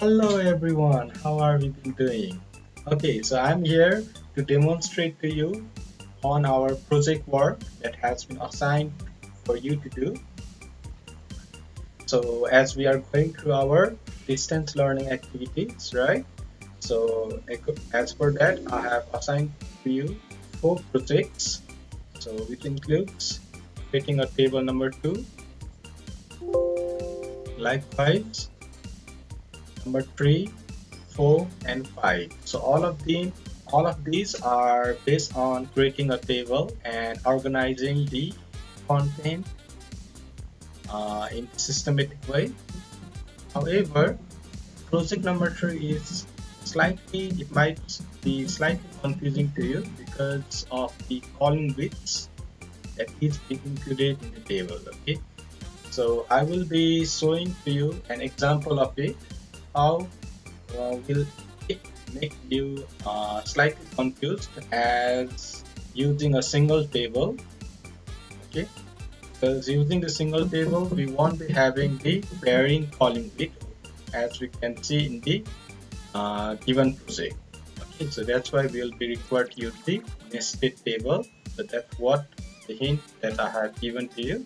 Hello everyone, how are we been doing? Okay, so I'm here to demonstrate to you on our project work that has been assigned for you to do. So as we are going through our distance learning activities, right? So as for that, I have assigned to you 4 projects. So which includes creating a table number 2, likewise number 3, 4, and 5. So all of these are based on creating a table and organizing the content in systematic way. However, project number 3 is it might be slightly confusing to you because of the calling bits that is being included in the table. Okay, so I will be showing to you an example of it, how will it make you slightly confused as using a single table. Okay, because using the single table we won't be having the pairing calling bit as we can see in the given project. Okay, so that's why we'll be required to use the nested table. So that's what the hint that I have given to you.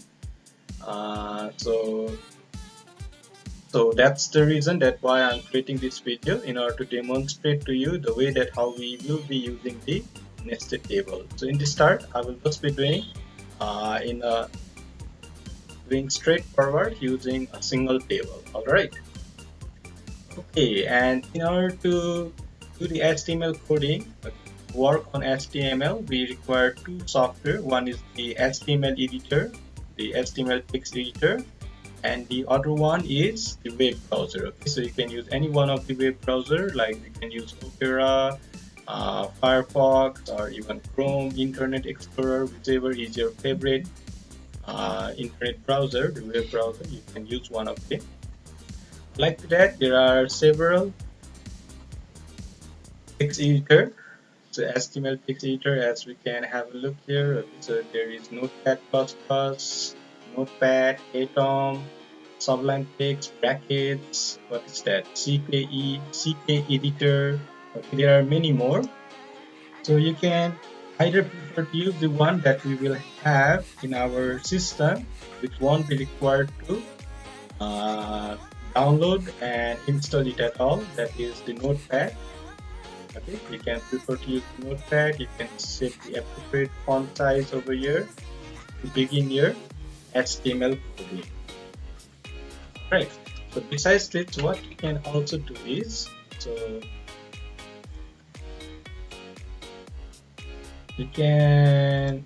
So that's the reason that why I'm creating this video, in order to demonstrate to you the way that how we will be using the nested table. So in the start, I will just be doing straightforward using a single table. All right. Okay, and in order to do the HTML coding, work on HTML, we require 2 software. One is the HTML editor, the HTML text editor, and the other one is the web browser. Okay, so you can use any one of the web browser, like you can use Opera, Firefox, or even Chrome, Internet Explorer, whichever is your favorite internet browser, the web browser. You can use one of them. Like that, there are several text editor. So HTML text editor, as we can have a look here. Okay, so there is Notepad++, Notepad, Atom, Sublime Text, Brackets, what is that? CKE, CK Editor. Okay, there are many more. So you can either prefer to use the one that we will have in our system, which won't be required to uh, download and install it at all. That is the Notepad. Okay, you can prefer to use Notepad. You can set the appropriate font size over here to begin your HTML coding. Right. So besides this, what you can also do is, so you can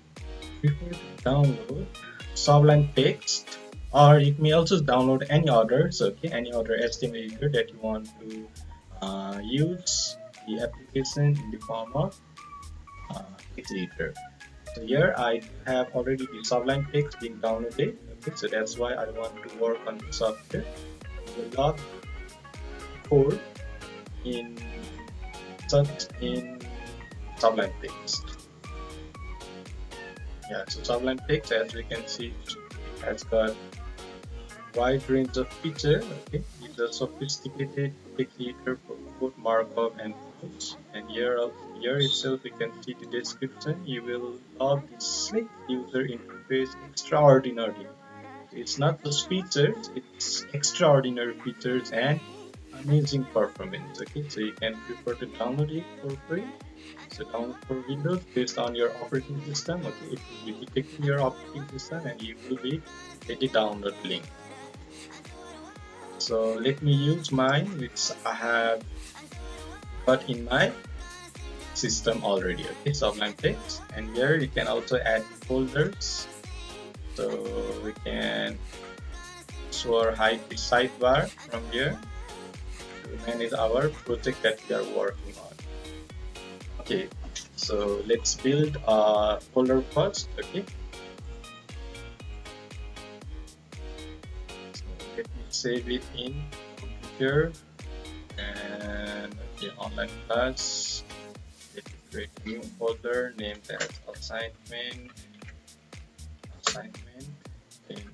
prefer to download Sublime Text, or you may also download any other, so okay, any other HTML editor that you want to use the application in the form of text editor. So here I have already the Sublime Text being downloaded. Okay, so that's why I want to work on the software. The log code in Sublime Text. Yeah, so Sublime Text, as we can see, has got wide range of features. Okay, it's a sophisticated text editor for both markup and prose. And here itself, you can see the description. You will love the slick user interface extraordinary. It's not just features; it's extraordinary features and amazing performance. Okay, so you can prefer to download it for free. So download for Windows based on your operating system. Okay, it will be detecting your operating system and you will be get the download link. So let me use mine, which I have got in my system already. Okay, Sublime Text, and here you can also add folders. So we can show or hide the sidebar from here to manage our project that we are working on. Okay, so let's build a folder first. Okay, so let me save it in computer, and okay, online class. Let me create a new folder named as assignment. And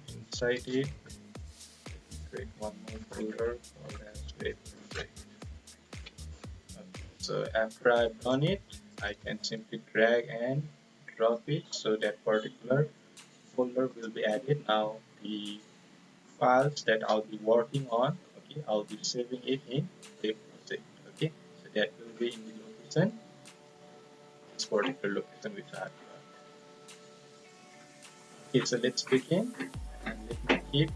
inside it, let me create one more folder called as web project. So after I've done it, I can simply drag and drop it so that particular folder will be added. Now the files that I'll be working on, okay, I'll be saving it in the project, okay, so that will be in the location, this particular location which I have got. Okay, so let's begin and let me keep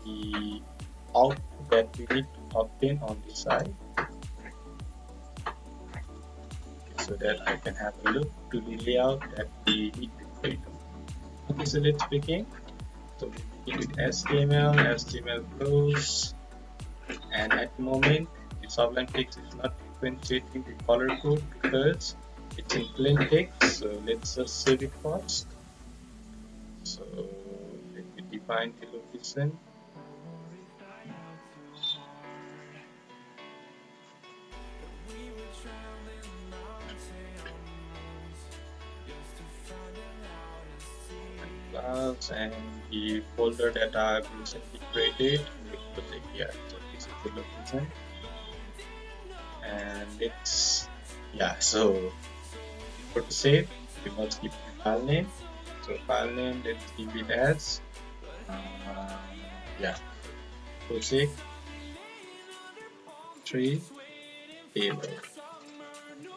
the output that we need to obtain on this side, okay, so that I can have a look to the layout that we need to create. Okay, so let's begin. So we begin with HTML flows, and at the moment the Sublime Text is not differentiating the color code because it's in plain text. So let's just save it first. So let me define the location. Class and the folder that I've recently created, we put it here. So this is the location, and it's, yeah, so for to save we must keep the file name. So file name, let's keep it as yeah, project 3 table.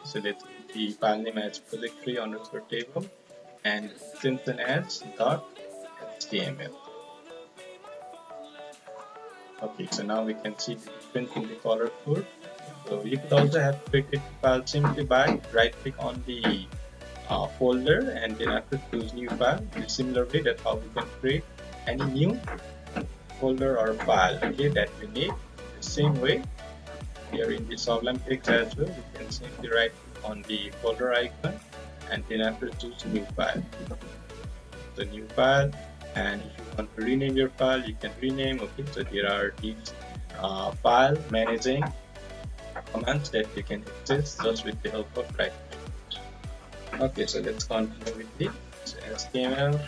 So let's keep the file name as project 3 underscore table and extension as dot html. Okay, so now we can see the difference in the color code. So you could also have created the file simply by right click on the folder and then after choose new file. In a similar way, that's how we can create any new folder or file, okay, that we need. The same way here in the Sublime Text as well, we can simply right click on the folder icon and then after choose new file. The new file, and if you want to rename your file, you can rename. Okay, so there are these file managing commands that you can access just with the help of right click. Okay, so let's continue with the HTML.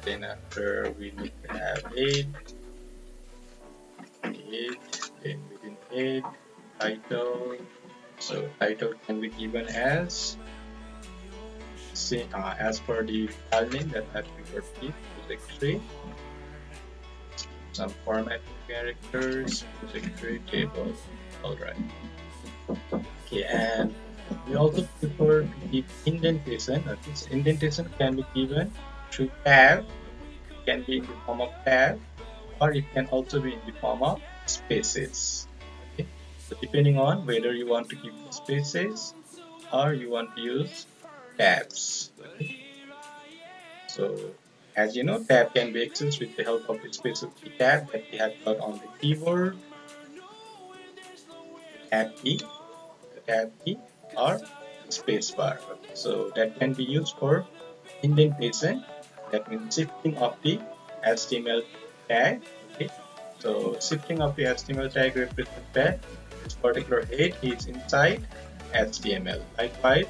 Then after we need to have head, then within head, title. So title can be given as as per the file name that has been received, project 3. Some formatting characters, project 3 table. Alright. Okay, and we also prefer to keep indentation. This indentation can be given through tab, it can be in the form of tab, or it can also be in the form of spaces. Okay, so depending on whether you want to keep the spaces or you want to use tabs. Okay. So as you know, tab can be accessed with the help of the specific tab that we have got on the keyboard, tab key, the tab key, or spacebar. Okay. So that can be used for indentation, that means shifting of the HTML tag. Okay. So shifting of the HTML tag represents that this particular head is inside HTML. Likewise,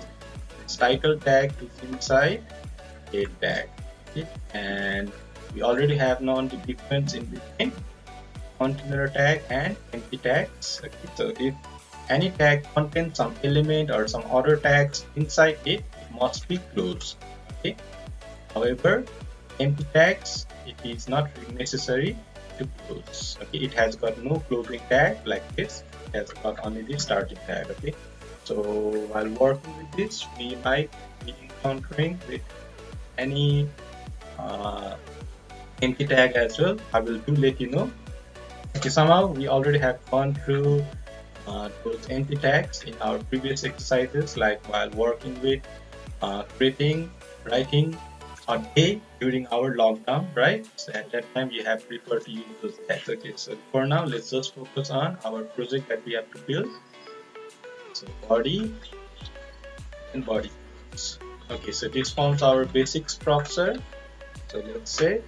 this title tag is inside head tag. Okay. And we already have known the difference in between container tag and empty tags. Okay. So if any tag contains some element or some other tags inside it, it must be closed. Okay. However, empty tags, it is not really necessary to close. Okay, it has got no closing tag like this. It has got only the starting tag. Okay, so while working with this, we might be encountering with any empty tag as well. I will do let you know. Okay, somehow we already have gone through those empty tags in our previous exercises, like while working with creating, writing a day during our lockdown, right? So at that time you have preferred to use those tags. Okay, so for now let's just focus on our project that we have to build. So body and body. Okay, so this forms our basic structure. So let's say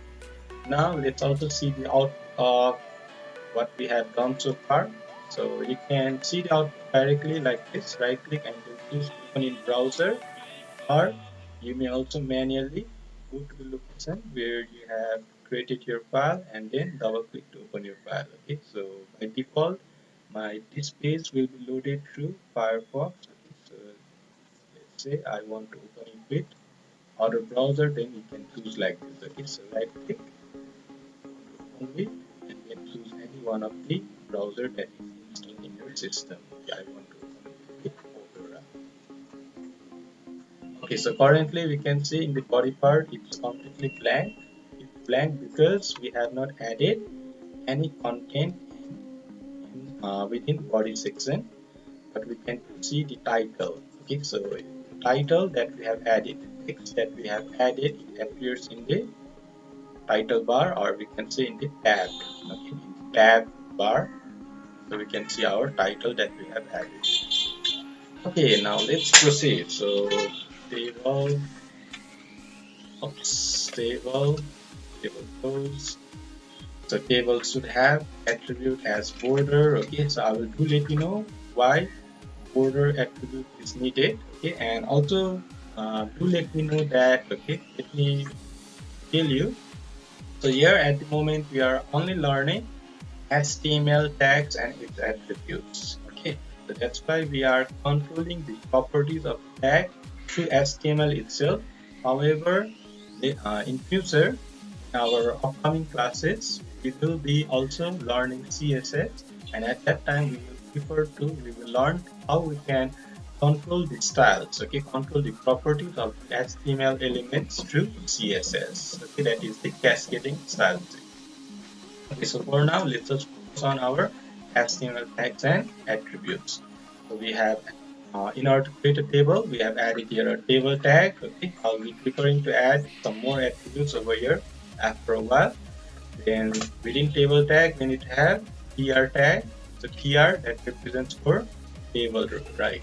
now let's also see the output of what we have done so far. So you can see the output directly like this. Right click and then choose open in browser, or you may also manually go to the location where you have created your file and then double click to open your file. Okay, so by default this page will be loaded through Firefox. say I want to open it with other browser, then you can choose like this. Okay, so right click only and then choose any one of the browser that is installed in your system. Okay, I want to open it with Opera. Okay, so currently we can see in the body part it's completely blank. It's blank because we have not added any content within body section, but we can see the title. Okay, so the title that we have added, the text that we have added, it appears in the title bar, or we can say in the tab. Okay, in the tab bar, so we can see our title that we have added. Okay, now let's proceed. So table, oops, table close. So table should have attribute as border. Okay, so I will do let you know why border attribute is needed. Okay, and also do let me know that. Okay, let me tell you. So here at the moment we are only learning HTML tags and its attributes. Okay, so that's why we are controlling the properties of tag through HTML itself. However, in future, in our upcoming classes, we will be also learning CSS, and at that time we will learn how we can control the styles. Okay, control the properties of HTML elements through CSS. Okay, that is the cascading style. Okay, so for now, let's just focus on our HTML tags and attributes. So we have, in order to create a table, we have added here a table tag. Okay, I'll be preparing to add some more attributes over here after a while. Then within table tag, we need to have tr tag. So tr that represents for table row, right?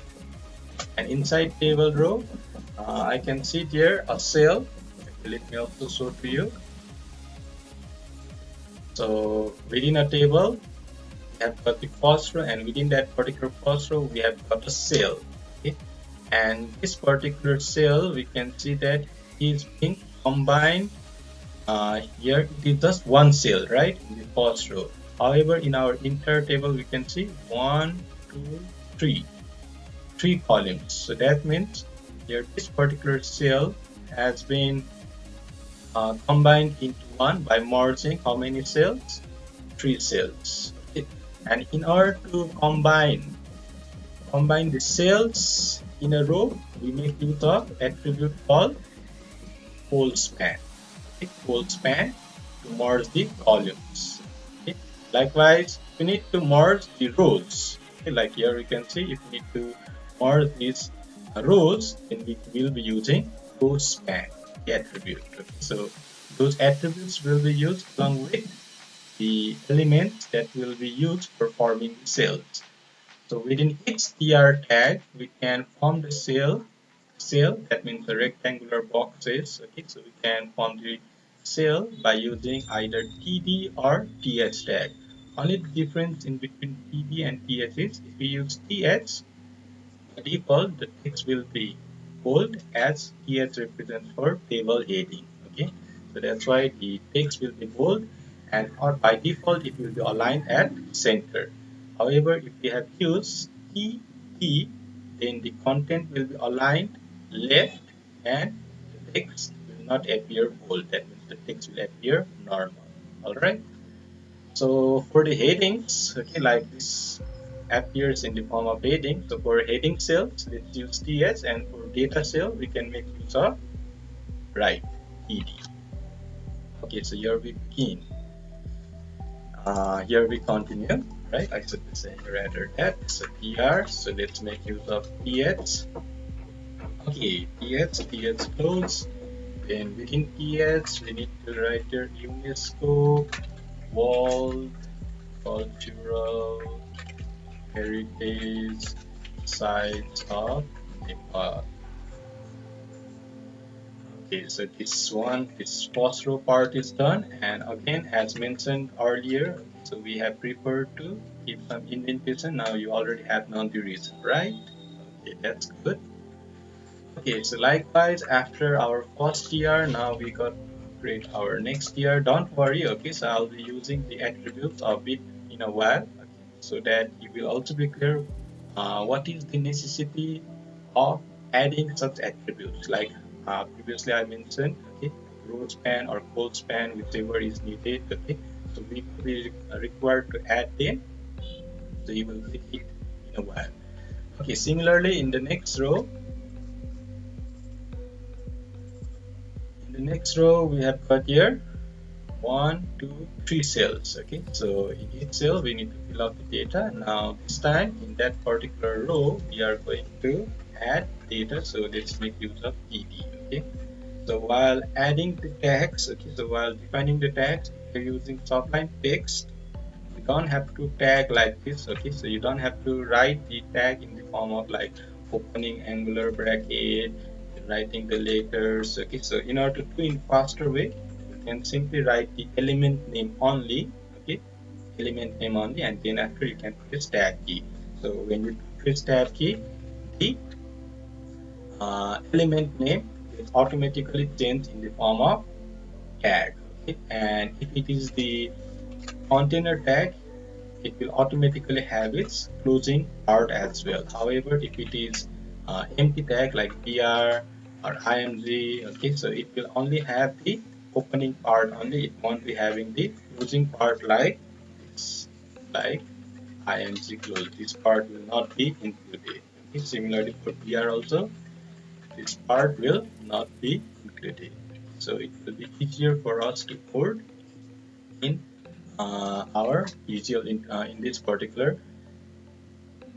And inside table row, I can see here a cell. Let me also show to you. So within a table, we have got the first row, and within that particular first row we have got a cell. Okay, and this particular cell we can see that is being combined. Here it is just one cell, right, in the first row. However, in our entire table we can see one, two, three columns. So that means here this particular cell has been combined into one by merging how many cells? 3 cells. Okay. And in order to combine the cells in a row, we make use of attribute called whole span. Okay. Whole span to merge the columns. Okay. Likewise, we need to merge the rows. Okay. Like here we can see, if we need to merge these rows, then we will be using row span attribute. Okay. So those attributes will be used along with the elements that will be used for forming the cells. So within each tr tag, we can form the cell, that means the rectangular boxes. Okay, so we can form the cell by using either td or th tag. Only the difference in between td and th is if we use th, by default the text will be bold as th represents for table heading. Okay, so that's why the text will be bold, and or by default it will be aligned at center. However, if we have used T, then the content will be aligned left and the text will not appear bold. That means the text will appear normal. Alright. So for the headings, okay, like this appears in the form of heading. So for heading cells, let's use TS, and for data cell, we can make use of right ED. Okay, so here we begin. Here we continue, right? I should be saying rather that. So TR, so let's make use of TH. Okay, TH close. Then within TH, we need to write here UNESCO World Cultural Heritage Sites of Nepal. Okay, so this first row part is done, and again, as mentioned earlier, so we have preferred to keep some indentation. Now you already have known the reason, right? Okay, that's good. Okay, so likewise, after our first tr, now we got to create our next tr. Don't worry, okay, so I'll be using the attributes of it in a while, okay, so that you will also be clear what is the necessity of adding such attributes like previously I mentioned, okay, row span or col span, whichever is needed, okay. So we will be required to add them. So you will see it in a while. Okay, similarly in the next row we have got here one, two, three cells. Okay, so in each cell we need to fill out the data. Now this time in that particular row we are going to add data. So let's make use of ed. Okay, so while adding the tags, okay, so while defining the tags, we're using Sublime Text. You don't have to tag like this. Okay, so you don't have to write the tag in the form of like opening angular bracket, writing the letters. Okay, so in order to do in faster way, you can simply write the element name only. Okay, element name only, and then after you can press tab key. So when you press tab key, the element name is automatically changed in the form of tag. Okay, and if it is the container tag, it will automatically have its closing part as well. However, if it is empty tag like br or img, okay, so it will only have the opening part only. It won't be having the closing part like this, like img close. This part will not be included. Okay, similarly for br also, this part will not be included. So it will be easier for us to code in our usual in this particular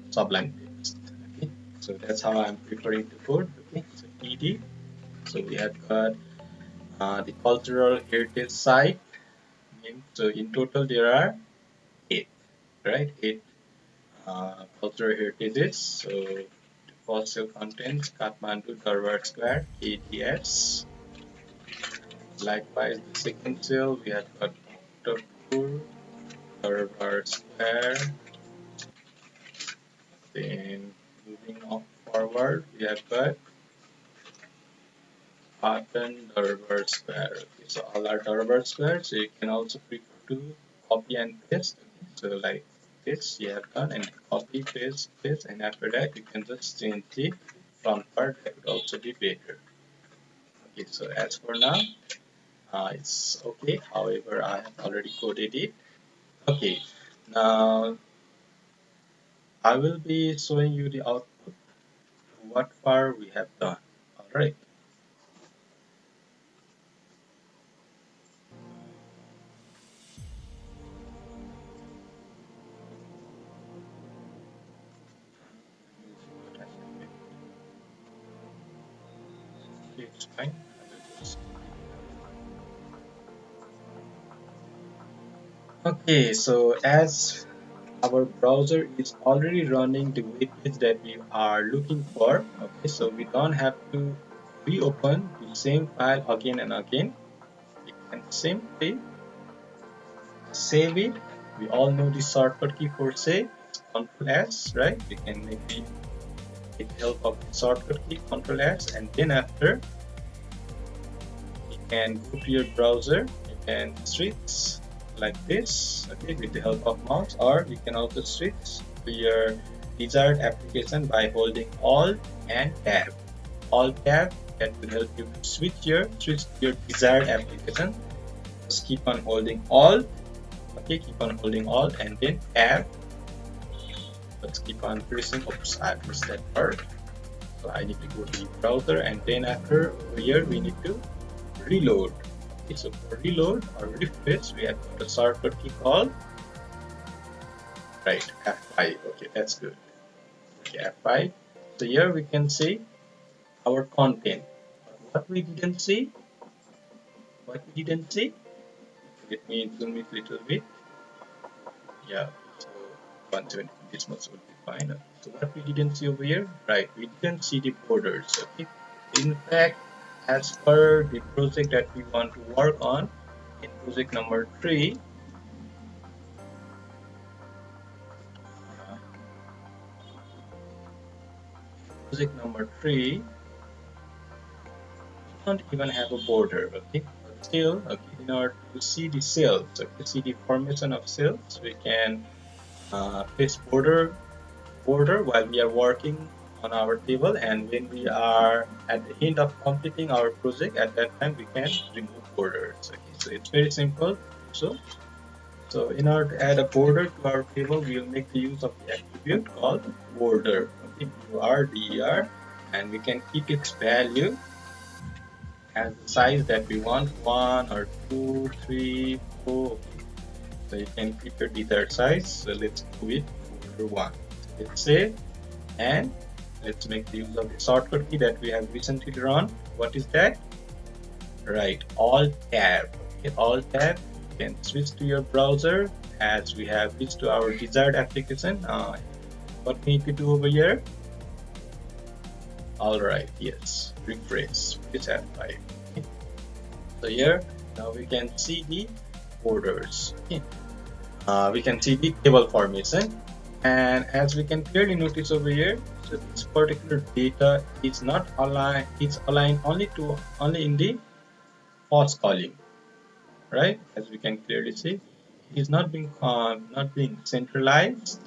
Sublime Text. Okay, so that's how I'm preparing the code. Okay, so ed. So we have got the cultural heritage site name. So in total there are 8, right? 8 cultural heritages. So the first cell contains Kathmandu Darbar Square KDS. Likewise, the second cell we have got Bhaktapur Darbar Square. Then moving on forward, we have got Patan Darbar Square. Okay, so all are Darbar Square, so you can also prefer to copy and paste. Okay, so like this you have done, and copy, paste, paste, and after that you can just change the front part. That would also be better. Okay, so as for now, it's okay. However, I have already coded it. Okay, now I will be showing you the output, what far we have done. Alright. It's fine. Okay, so as our browser is already running the web page that we are looking for, okay, so we don't have to reopen the same file again and again. We can simply save it. We all know the shortcut key for save, it's Ctrl S, right? We can maybe with help of the shortcut key Ctrl S, and then after you can go to your browser, you can switch like this, okay, with the help of mouse, or you can also switch to your desired application by holding Alt and Tab. Alt Tab, that will help you to switch to your desired application. Just keep on holding Alt, okay, keep on holding Alt and then Tab. Let's keep on pressing. Oops, I missed that part. So I need to go to the browser, and then after here we need to reload. Okay, so for reload or refresh, we have got a shortcut key called right F5. Okay, that's good. Okay, F5. So here we can see our content. What we didn't see, let me zoom it a little bit. Yeah, so 170 this much would be fine. Okay, so what we didn't see over here, right? We didn't see the borders. Okay, in fact, as per the project that we want to work on in project number 3, we don't even have a border. Okay, but still, okay, in order to see the cells, okay, see the formation of cells, we can press border while we are working on our table, and when we are at the end of completing our project, at that time we can remove borders. Okay, so it's very simple. So in order to add a border to our table, we will make the use of the attribute called border. Okay, border, and we can keep its value as the size that we want, 1 or 2, 3, 4. Okay. So you can keep your desired size. So let's do it border 1. Let's save, and let's make the use of the shortcut key that we have recently run. What is that? Right, Alt Tab. Okay, Alt Tab. You can switch to your browser as we have reached to our desired application. What we need to do over here? Alright, yes, refresh. Please F5. Okay. So here now we can see the borders. Okay. We can see the table formation, and as we can clearly notice over here, so this particular data is not aligned. It's aligned only in the first column, right? As we can clearly see, it is not being centralized.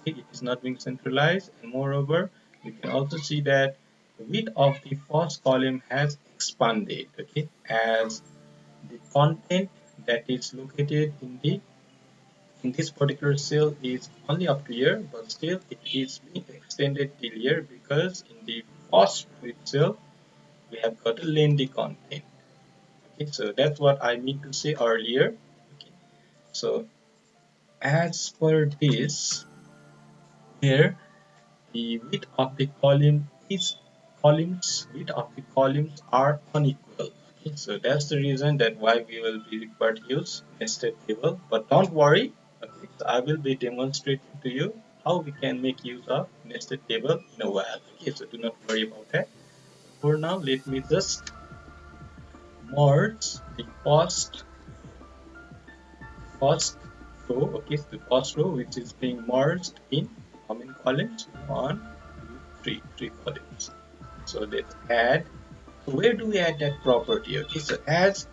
Okay, it is not being centralized, and moreover, we can also see that the width of the first column has expanded. Okay, as the content that is located in this particular cell is only up to here, but still it is being extended till here because in the first row itself we have got a lengthy content. Okay, so that's what I mean to say earlier. Okay, so as per this, here the width of the columns are unequal. Okay, so that's the reason that why we will be required to use nested table. But don't worry. Okay, so I will be demonstrating to you how we can make use of nested table in a while. Okay, so do not worry about that. For now, let me just merge the first row. Okay, so the first row which is being merged in how many columns? 1, 2, 3 columns. So let's add. So where do we add that property? Okay, so as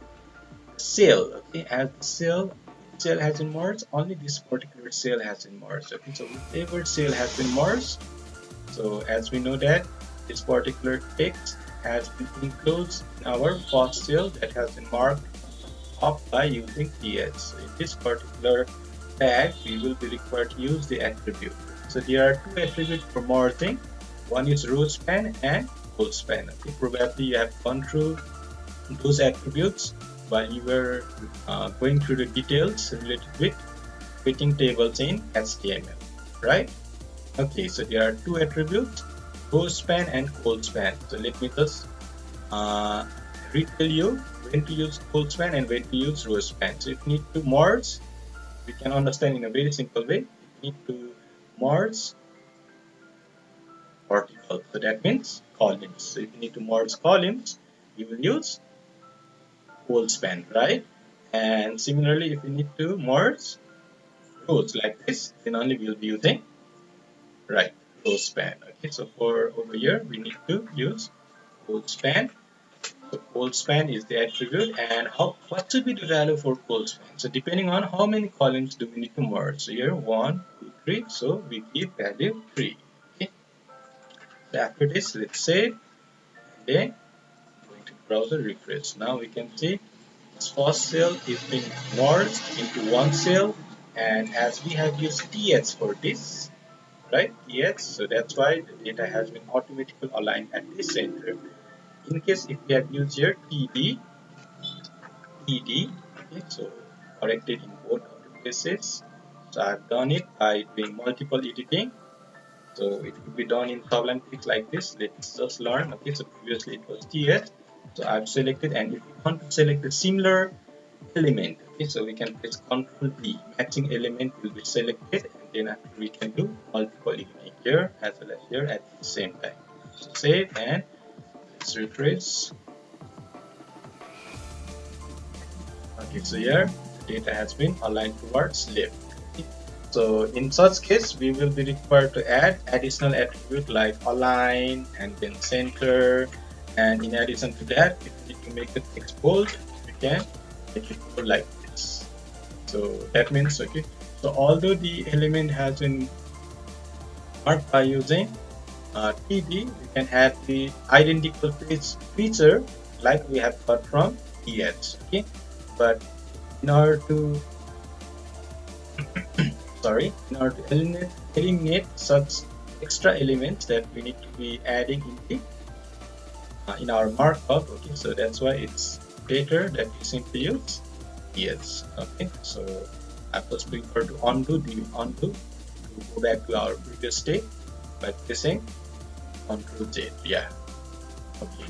cell, okay, as the cell has been merged, only this particular cell has been merged. Okay, so whichever cell has been merged, so as we know that this particular text has been enclosed in our first cell that has been marked up by using th. So in this particular tag, we will be required to use the attribute. So there are two attributes for merging. One is row span and column span. Okay, probably you have gone through those attributes while you were going through the details related with creating tables in HTML, right? Okay, so there are two attributes, row span and column span. So let me just retell you when to use column span and when to use row span. So if you need to merge, we can understand in a very simple way. You need to merge vertical, so that means columns. So if you need to merge columns, you will use column span, right? And similarly, if you need to merge rows like this, then only we will be using right row span. Okay, so for over here we need to use column span. So column span is the attribute, and what should be the value for column span? So depending on how many columns do we need to merge. So here 1, 2, 3. So we give value 3. Okay. So after this, let's save, and then going to browser refresh. Now we can see this first cell is being merged into one cell, and as we have used th for this, right? Th, so that's why the data has been automatically aligned at the center. In case if we have used here td, okay, so corrected in both of the places. So I've done it by doing multiple editing. So it could be done in Sublime Text like this. Let's just learn. Okay, so previously it was th. So I've selected, and if you want to select a similar element, okay, so we can press Ctrl D. Matching element will be selected, and then after we can do multiple editing here as well as here at the same time. So save, and let's refresh. Okay, so here the data has been aligned towards left. Okay. So in such case, we will be required to add additional attribute like align and then center. And in addition to that, if we need to make the text bold, we can make it bold like this. So that means, okay, so although the element has been marked by using TD, we can have the identical feature like we have got from EH. Okay, but in order to eliminate such extra elements that we need to be adding in our markup. Okay, so that's why it's better that we simply use yes. Okay, so I first prefer to undo to go back to our previous state by pressing Ctrl Z. Yeah. Okay.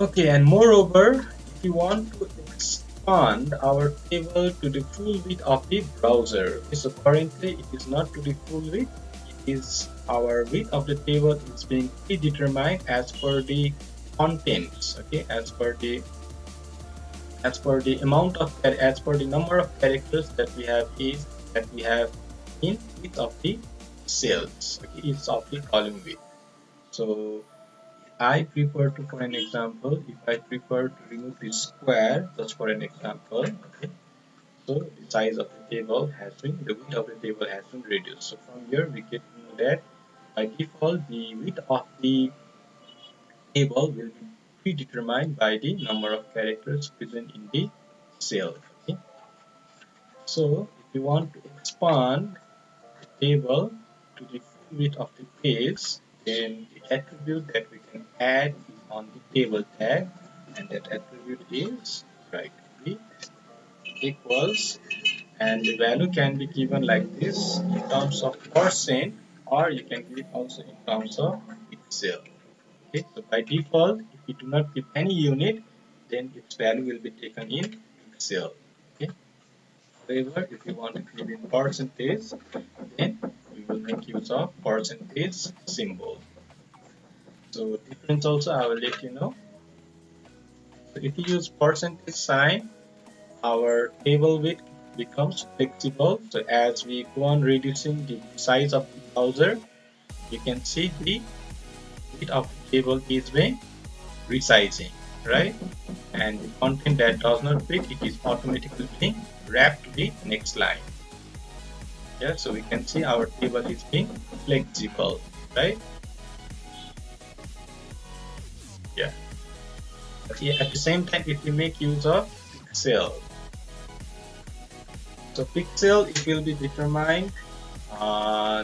Okay, and moreover, if you want to expand our table to the full width of the browser, okay, so currently it is not to the full width. It is our width of the table is being predetermined as per the contents. Okay, as per the number of characters that we have in each of the cells. Okay, each of the column width. So I prefer to, for an example, if I prefer to remove the square, just for an example, okay, so the size of the width of the table has been reduced. So from here we get to know that by default the width of the table will be predetermined by the number of characters present in the cell. Okay, so if you want to expand table to the full width of the page, then the attribute that we can add is on the table tag, and that attribute is right width equals, and the value can be given like this in terms of percent, or you can give it also in terms of pixel. Okay, so by default, if you do not give any unit, then its value will be taken in pixel. Okay. However, if you want to give in percentage, then we will make use of percentage symbol. So difference also I will let you know. So if you use percentage sign, our table width becomes flexible. So as we go on reducing the size of the browser, you can see the width of the table is being resizing, right? And the content that does not fit, it is automatically being wrapped to the next line. Yeah, so we can see our table is being flexible, right? Yeah. But yeah, at the same time, if we make use of pixel, so pixel, it will be determined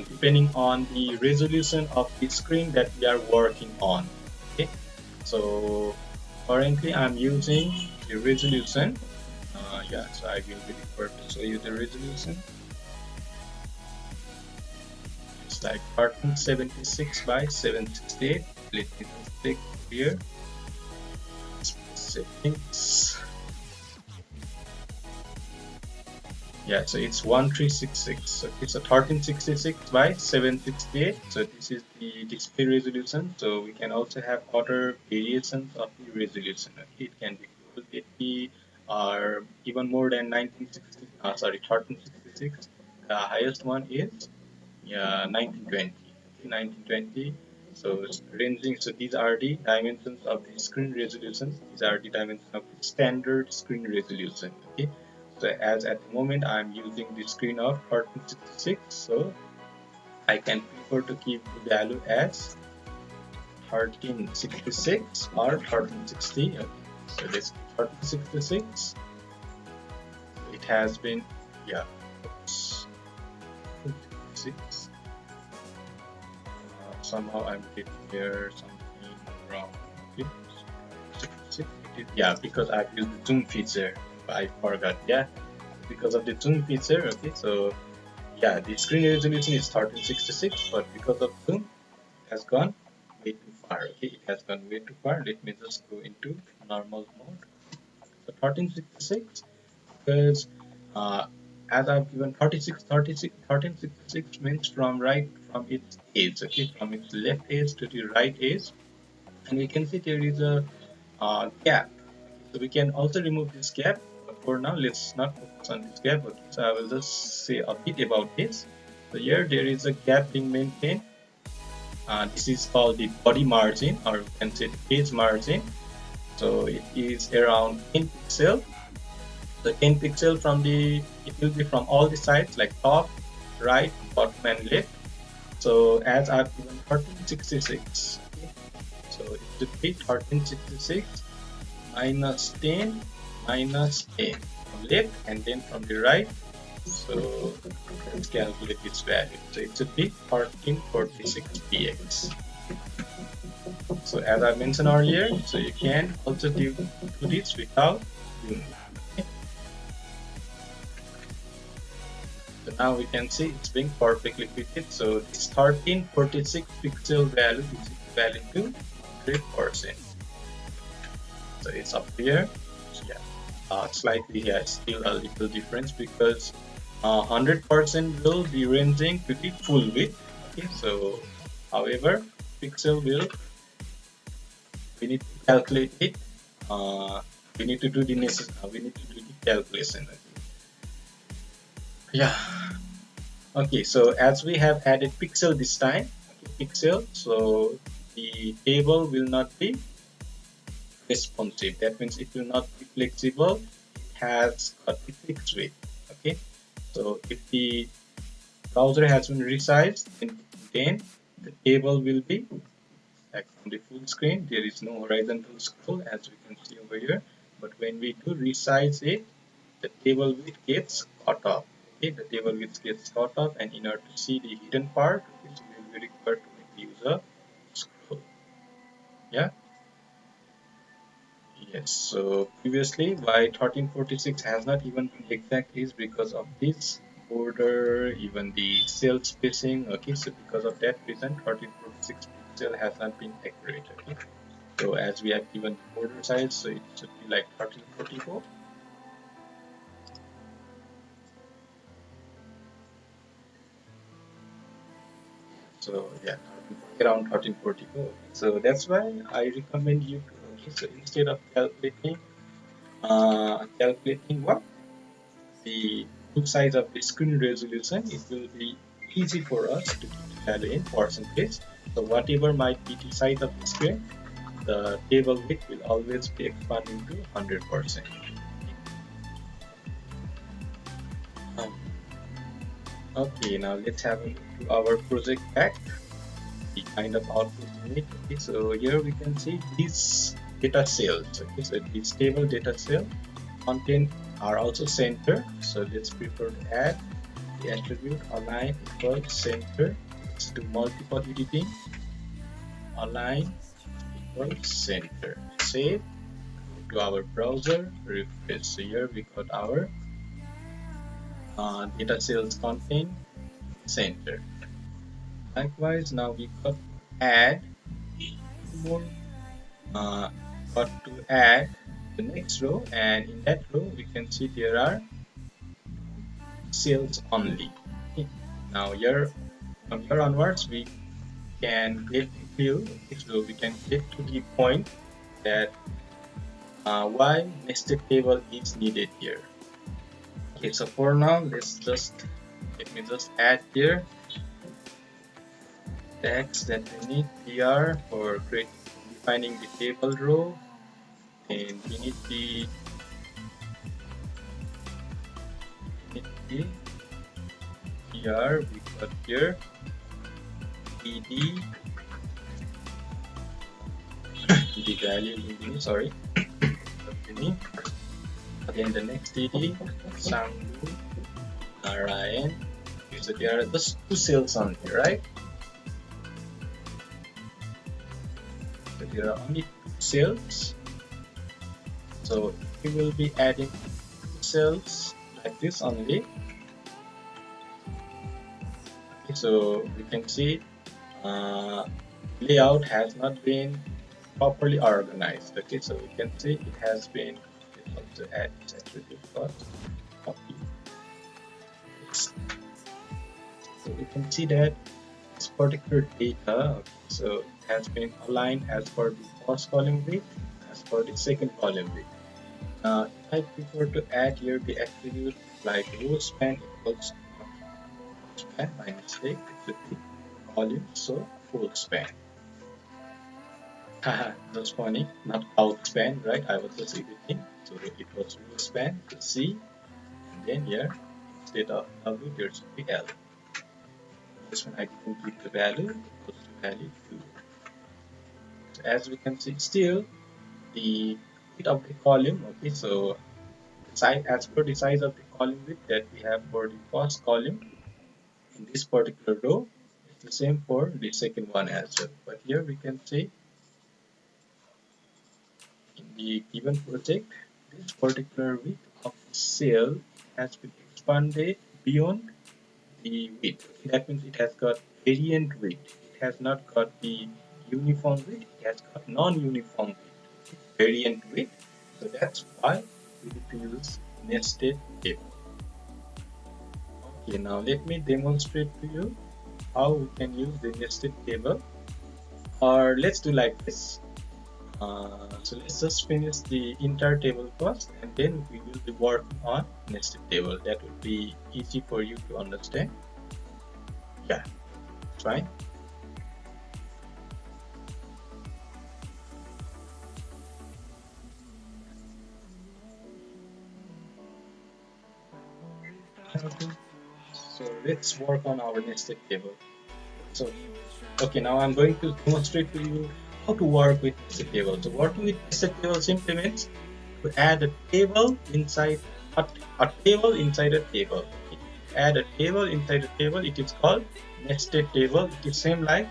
depending on the resolution of the screen that we are working on. Okay, so currently I'm using the resolution. Yeah, so I will be required to show you the resolution. It's like 1376 by 768. Let me just click here. Settings. Yeah, so it's 1366. So it's a 1366 by 768. So this is the display resolution. So we can also have other variations of the resolution. Okay, it can be full 80 or even more than 1366. The highest one is 1920. 1920. So it's ranging. So these are the dimensions of the screen resolution. These are the dimensions of the standard screen resolution. Okay. So as at the moment I'm using the screen of 1366, so I can prefer to keep the value as 1366 or 1360. Okay. So this 1366. It has been oops, 6. Somehow I'm getting here something wrong. Okay. Yeah, because I've used the zoom feature. I forgot, yeah, because of the zoom feature. Okay, so yeah, the screen resolution is 1366, but because of zoom, it has gone way too far. Okay, it has gone way too far. Let me just go into normal mode. So 1366, because as I've given 1366 means from its edge, okay, from its left edge to the right edge, and we can see there is a gap. So we can also remove this gap, but for now let's not focus on this gap. Okay, so I will just say a bit about this. So here there is a gap being maintained. This is called the body margin, or you can say the page margin. So it is around 10 pixel. The 10 pixel it will be from all the sides, like top, right, bottom and left. So as I've given 1366, okay, so it should be 1366 minus 10 minus 10 from left and then from the right. So let's calculate its value. So it should be 1346 px. So as I mentioned earlier, so you can also do this without doing that. Okay. So now we can see it's being perfectly fitted. So this 1346 pixel value is equivalent to 100%. So it's up here. So yeah, slightly here, still a little difference because 100% will be ranging to the full width. Okay, so however, pixel will, we need to calculate it. We need to do the we need to do the calculation. Okay. Yeah. Okay, so as we have added pixel this time, okay, pixel, so the table will not be responsive. That means it will not be flexible. It has got a fixed width. Okay, so if the browser has been resized, then the table will be like on the full screen. There is no horizontal scroll as we can see over here. But when we do resize it, the table width gets cut off. Okay, the table width gets cut off, and in order to see the hidden part, okay, so we will be required to make the user scroll. Yeah. Yes, so previously why 1346 has not even been exact is because of this border, even the cell spacing. Okay, so because of that reason 1346 pixel has not been accurate. Okay, so as we have given the border size, so it should be like 1344. So yeah, around 1344. So that's why I recommend you to, okay, so instead of calculating what the full size of the screen resolution, it will be easy for us to keep the value in percentage. So whatever might be the size of the screen, the table width will always be expanding to 100%. Um, okay, now let's have a look to our project pack, the kind of output we need. Okay, so here we can see these data cells. Okay, so these table data cell content are also center. So let's prefer to add the attribute align equals center. Let's do multiple editing. Align equals center. Save. Go to our browser. Refresh. So here we got our data cells content center. Likewise, now we got to add more. Uh, got to add the next row, and in that row we can see there are cells only. Okay. Now here from here onwards we can get to, so we can get to the point that why nested table is needed here. Okay, so for now let me just add here text that we need here for defining the table row, and we need the here we got here ed the value limit, sorry, again the next dd Sanggu Narayan. Okay, so there are just two cells on here, right? So there are only two cells, so we will be adding two cells like this only. Okay, so we can see layout has not been properly organized. Okay, so we can see it has been, let's also add this attribute first, copy. So we can see that this particular data, okay, so it has been aligned as per the first column width, as per the second column width. If I prefer to add here the attribute like row span equals span, by mistake, it should be column, so full span. Haha, that's funny, not out span, right? I was just editing, so it was row span to C, and then here instead of W there should be L. this one I didn't give the value, equals to value 2. So as we can see, still the width of the column, okay, so size as per the size of the column width that we have for the first column in this particular row, it's the same for the second one as well. But here we can see in the given project, this particular width of the cell has been expanded beyond the width. That means it has got variant width. It has not got the uniform width. It has got non-uniform width, variant width. So that's why we need to use nested table. Okay, now let me demonstrate to you how we can use the nested table. Or let's do like this. So let's just finish the entire table first, and then we will be working on nested table. That would be easy for you to understand. Yeah, fine. So let's work on our nested table. So okay, now I'm going to demonstrate to you how to work with nested table. So working with nested table simply means to add a table inside a table inside a table. Okay. Add a table inside a table. It is called nested table. It is same like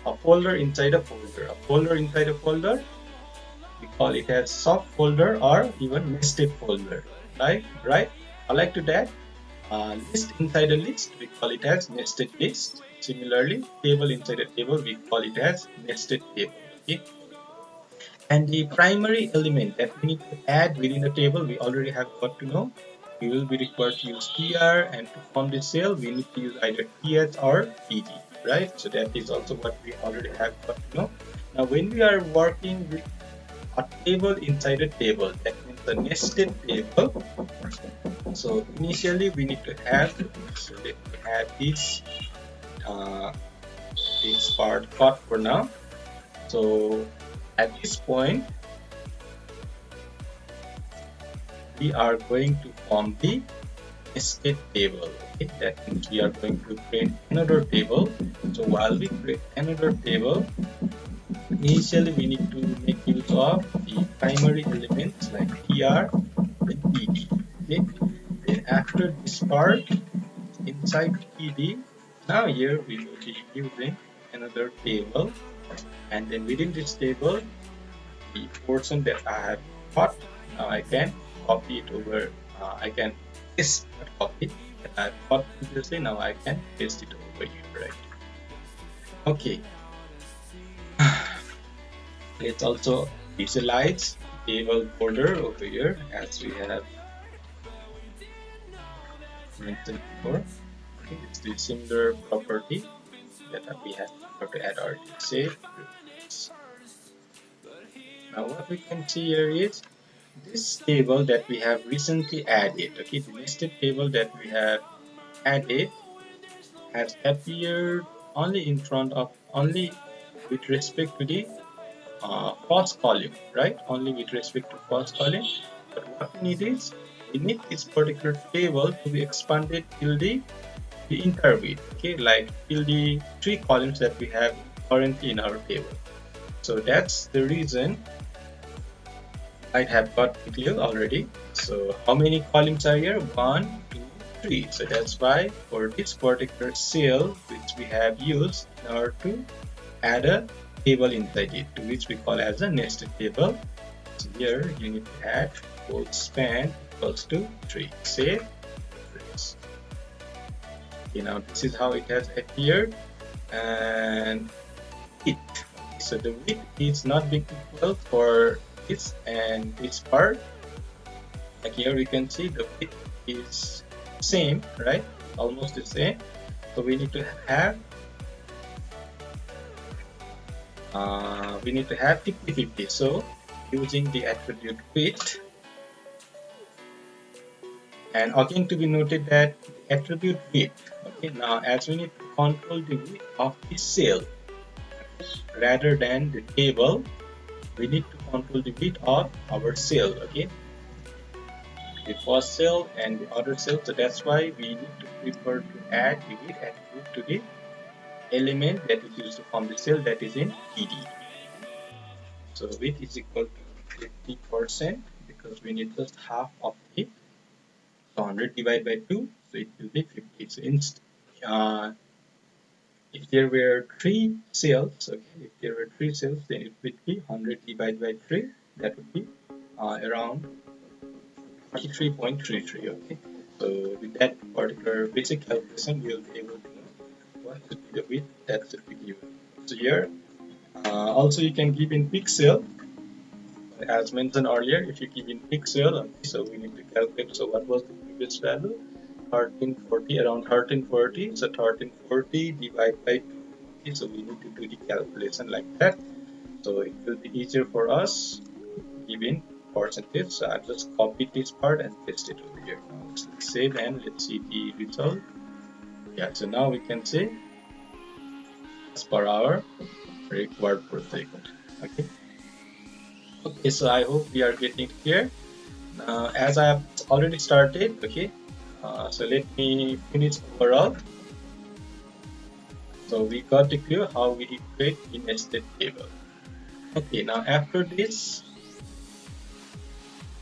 a folder inside a folder. A folder inside a folder, we call it as subfolder or even nested folder. Right? Like to that. List inside a list, we call it as nested list. Similarly, table inside a table, we call it as nested table. Okay? And the primary element that we need to add within the table, we already have got to know. We will be required to use tr, and to form the cell, we need to use either th or pd, right? So that is also what we already have got to know. Now, when we are working with a table inside a table, that means a nested table. So initially we need to have, so let me have this this part cut for now. So at this point we are going to form the nested table. Okay, that means we are going to create another table. So while we create another table, initially we need to make use of the primary elements like tr and pd. Okay, then after this part inside pd, now here we will be using another table, and then within this table the portion that I have cut, now I can copy it over. I can paste, not copy, that I have cut previously. Now I can paste it over here, right? Okay. Let's also visualize table border over here as we have mentioned before. Okay, it's the similar property that we have to add our save. Now what we can see here is this table that we have recently added. Okay, the nested table that we have added has appeared only in front of, only with respect to the first column, right? Only with respect to first column. But what we need is, we need this particular table to be expanded till the entire width. Okay, like till the 3 columns that we have currently in our table. So that's the reason I have got it clear already. So how many columns are here? 1, 2, 3. So that's why for this particular cell which we have used in order to add a table inside it, to which we call as a nested table. So here you need to add whole span equals to 3. Save. Okay, now this is how it has appeared, and width. So the width is not being equal for this and this part. Like here we can see the width is same, right? Almost the same. So we need to have 50-50. So using the attribute width, and again to be noted that attribute width. Okay, now as we need to control the width of the cell rather than the table, we need to control the width of our cell. Okay, the first cell and the other cell. So that's why we need to prefer to add the width attribute to the element that is used to form the cell that is in PD. So width is equal to 50% because we need just half of it. So 100 divided by 2, so it will be 50. So uh, if there were 3 cells, okay, if there were 3 cells, then it would be 100 divided by 3. That would be around 43.33. Okay. So with that particular basic calculation, we will be able to know what should be the width that should be given. So here, also you can give in pixel. As mentioned earlier, if you give in pixel, okay, so we need to calculate. So what was the previous value? 1340, around 1340. So 1340 divided by 2. Okay, so we need to do the calculation like that. So it will be easier for us given percentage. So I'll just copy this part and paste it over here. Now let's save and let's see the result. Yeah, so now we can say as per our required project. Okay. Okay, so I hope we are getting here. As I have already started, okay. So let me finish overall. So we got a clue how we create a nested table. Okay, now after this,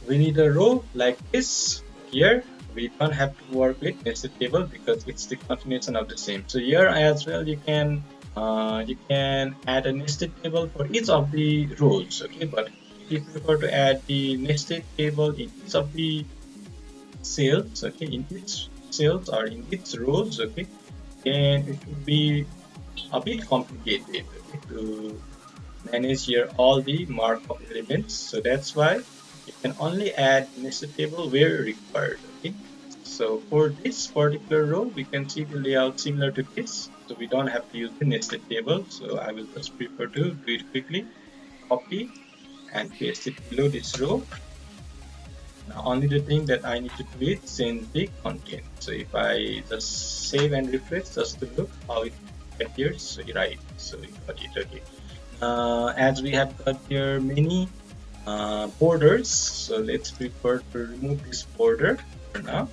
we need a row like this. Here we don't have to work with nested table because it's the continuation of the same. So here as well you can add a nested table for each of the rows. Okay, but if you prefer to add the nested table in each of the cells, okay, in each cells or in each rows, okay, then it will be a bit complicated, okay, to manage here all the markup elements. So that's why you can only add nested table where required. Okay. So for this particular row, we can see the layout similar to this. So we don't have to use the nested table. So I will just prefer to do it quickly. Copy and paste it below this row. Now only the thing that I need to do is change the content. So if I just save and refresh just to look how it appears. So right, so we got it. Okay. As we have got here many borders, so let's prefer to remove this border for now.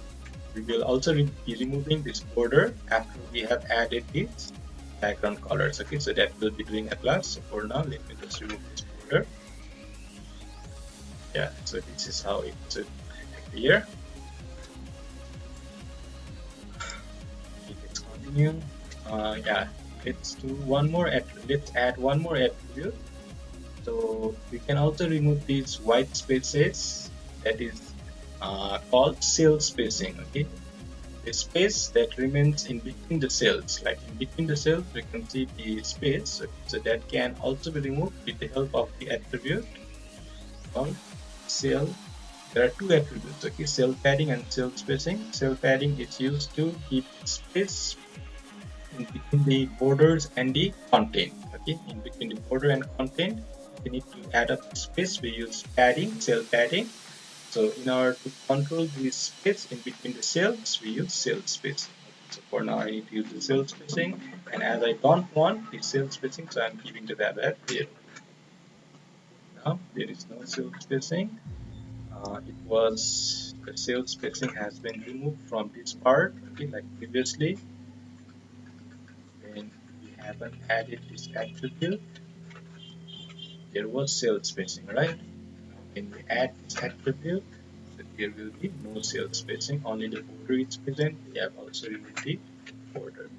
We will also be removing this border after we have added its background colors. Okay, so that will be doing at last. So for now, let me just remove this border. Yeah, so this is how it should appear. Okay, let's continue. Yeah, let's do one more. Let's add one more attribute. So we can also remove these white spaces, that is called cell spacing. Okay, the space that remains in between the cells, like in between the cells we can see the space, so that can also be removed with the help of the attribute called cell. There are two attributes, okay, cell padding and cell spacing. Cell padding is used to keep space in between the borders and the content. Okay, in between the border and content, we need to add up space. We use padding, cell padding. So in order to control this space in between the cells, we use cell spacing. So for now, I need to use the cell spacing, and as I don't want the cell spacing, so I'm keeping the value at 0. Now there is no cell spacing. The cell spacing has been removed from this part, okay, like previously. When we haven't added this attribute, there was cell spacing, right? When we add this attribute, so there will be no cell spacing, only the border is present. We have also removed the border.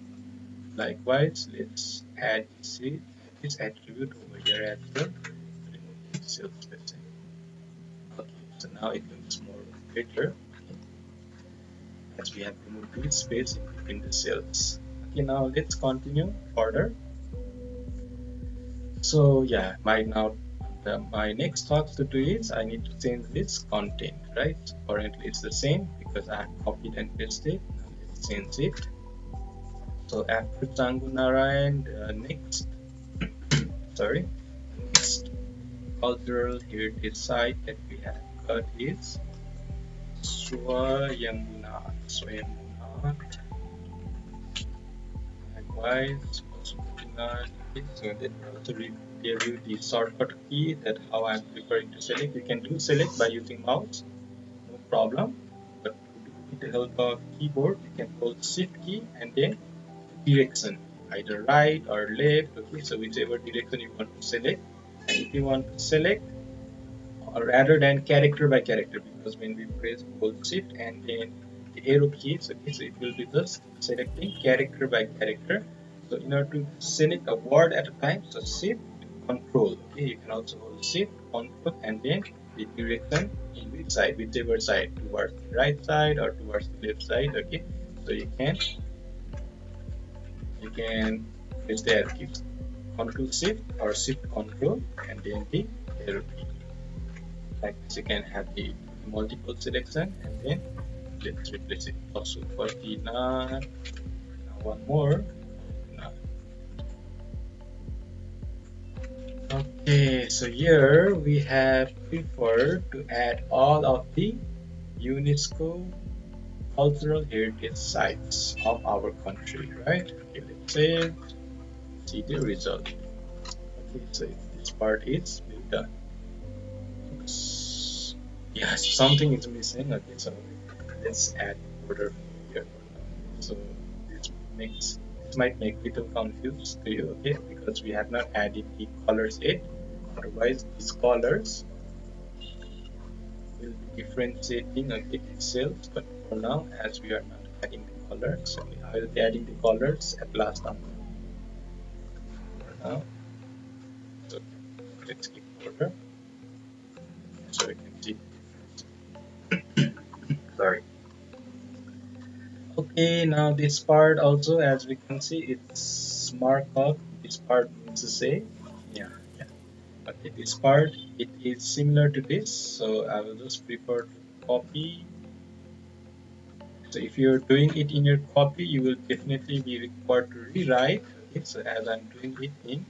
Likewise, let's add this attribute over here as well, remove the cell spacing. Okay, so now it looks more better as we have removed the space in between the cells. Okay, now let's continue further. So yeah, my next task to do is I need to change this content, right? Currently it's the same because I have copied and pasted. Now let's change it. So after Changu Narayan, next cultural heritage site that we have got is Swayambunat. Likewise, so then we also tell you the shortcut key, that how I'm preferring to select. You can do select by using mouse, no problem. But to do with the help of keyboard, you can hold shift key and then direction. either right or left. Okay, so whichever direction you want to select. And if you want to select or rather than character by character, because when we press hold shift and then the arrow keys, okay, so it will be just selecting character by character. So in order to select a word at a time, so shift control, okay, you can also hold shift control and then the direction in which side, whichever side, towards the right side or towards the left side. Okay, so you can press the arrow keys, control shift or shift control and then the arrow key. Like this, you can have the multiple selection and then let's replace it. Also 49. Now one more. Okay, so here we have preferred to add all of the UNESCO cultural heritage sites of our country, right? Okay, let's see the result. Okay, so this part is done. Oops. Yes, something is missing. Okay, so let's add order here. So this might make little confused to you, okay, because we have not added the colors yet. Otherwise, these colors will be differentiating, okay, itself. But for now, as we are not adding the colors, okay, I will be adding the colors at last on. For now, so let's keep order so we can see. Sorry. Okay, now this part also, as we can see, it's markup. This part means to say, yeah. Okay, this part, it is similar to this, so I will just prefer to copy. So if you're doing it in your copy, you will definitely be required to rewrite. Okay, so as I'm doing it in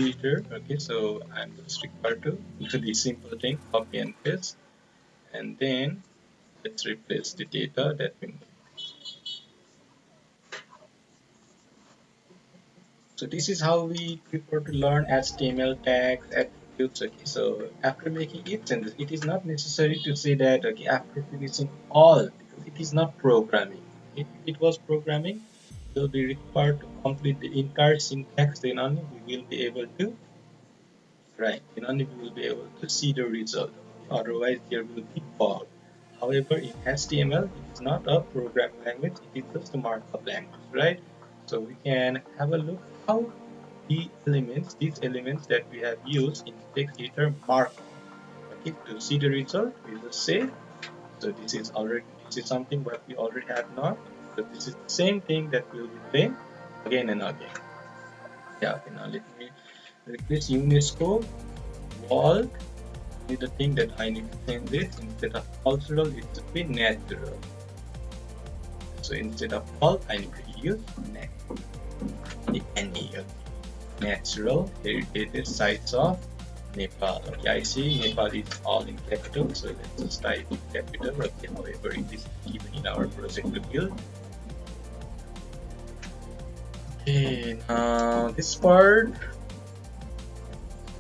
editor, okay, so I'm just required to do the simple thing, copy and paste, and then let's replace the data that we need. So this is how we prefer to learn HTML tags, attributes. Okay, so after making each changes, it is not necessary to say that okay after finishing all, because it is not programming. If it was programming, we will be required to complete the entire syntax. Then only we will be able to write. Then only we will be able to see the result. Otherwise, there will be bug. However, in HTML, it is not a programming language. It is just a markup language, right? So we can have a look how these elements that we have used in text editor mark. Okay, to see the result, we will say, so this is something what we already have now. So this is the same thing that we'll be doing again and again. Yeah, okay, now let me replace UNESCO world with the thing that I need to change this. Instead of cultural, it should be natural. So instead of cult, I need to use natural heritage sites of Nepal. Okay, I see Nepal is all in capital, so let's just type in capital. Okay, however, it is given in our project to build. Okay, now this part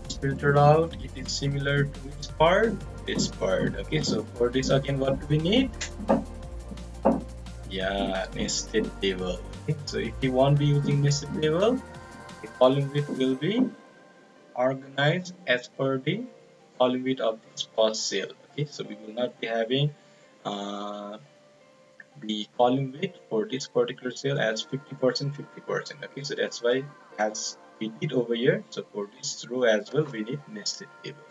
is filtered out. It is similar to which part? This part. Okay, so for this again, what do we need? Yeah, nested table. Okay, so if you won't be using nested table, the column width will be organized as per the column width of this first cell. Okay, so we will not be having the column width for this particular cell as 50%, 50%. Okay, so that's why as we did over here, so for this row as well, we need nested table.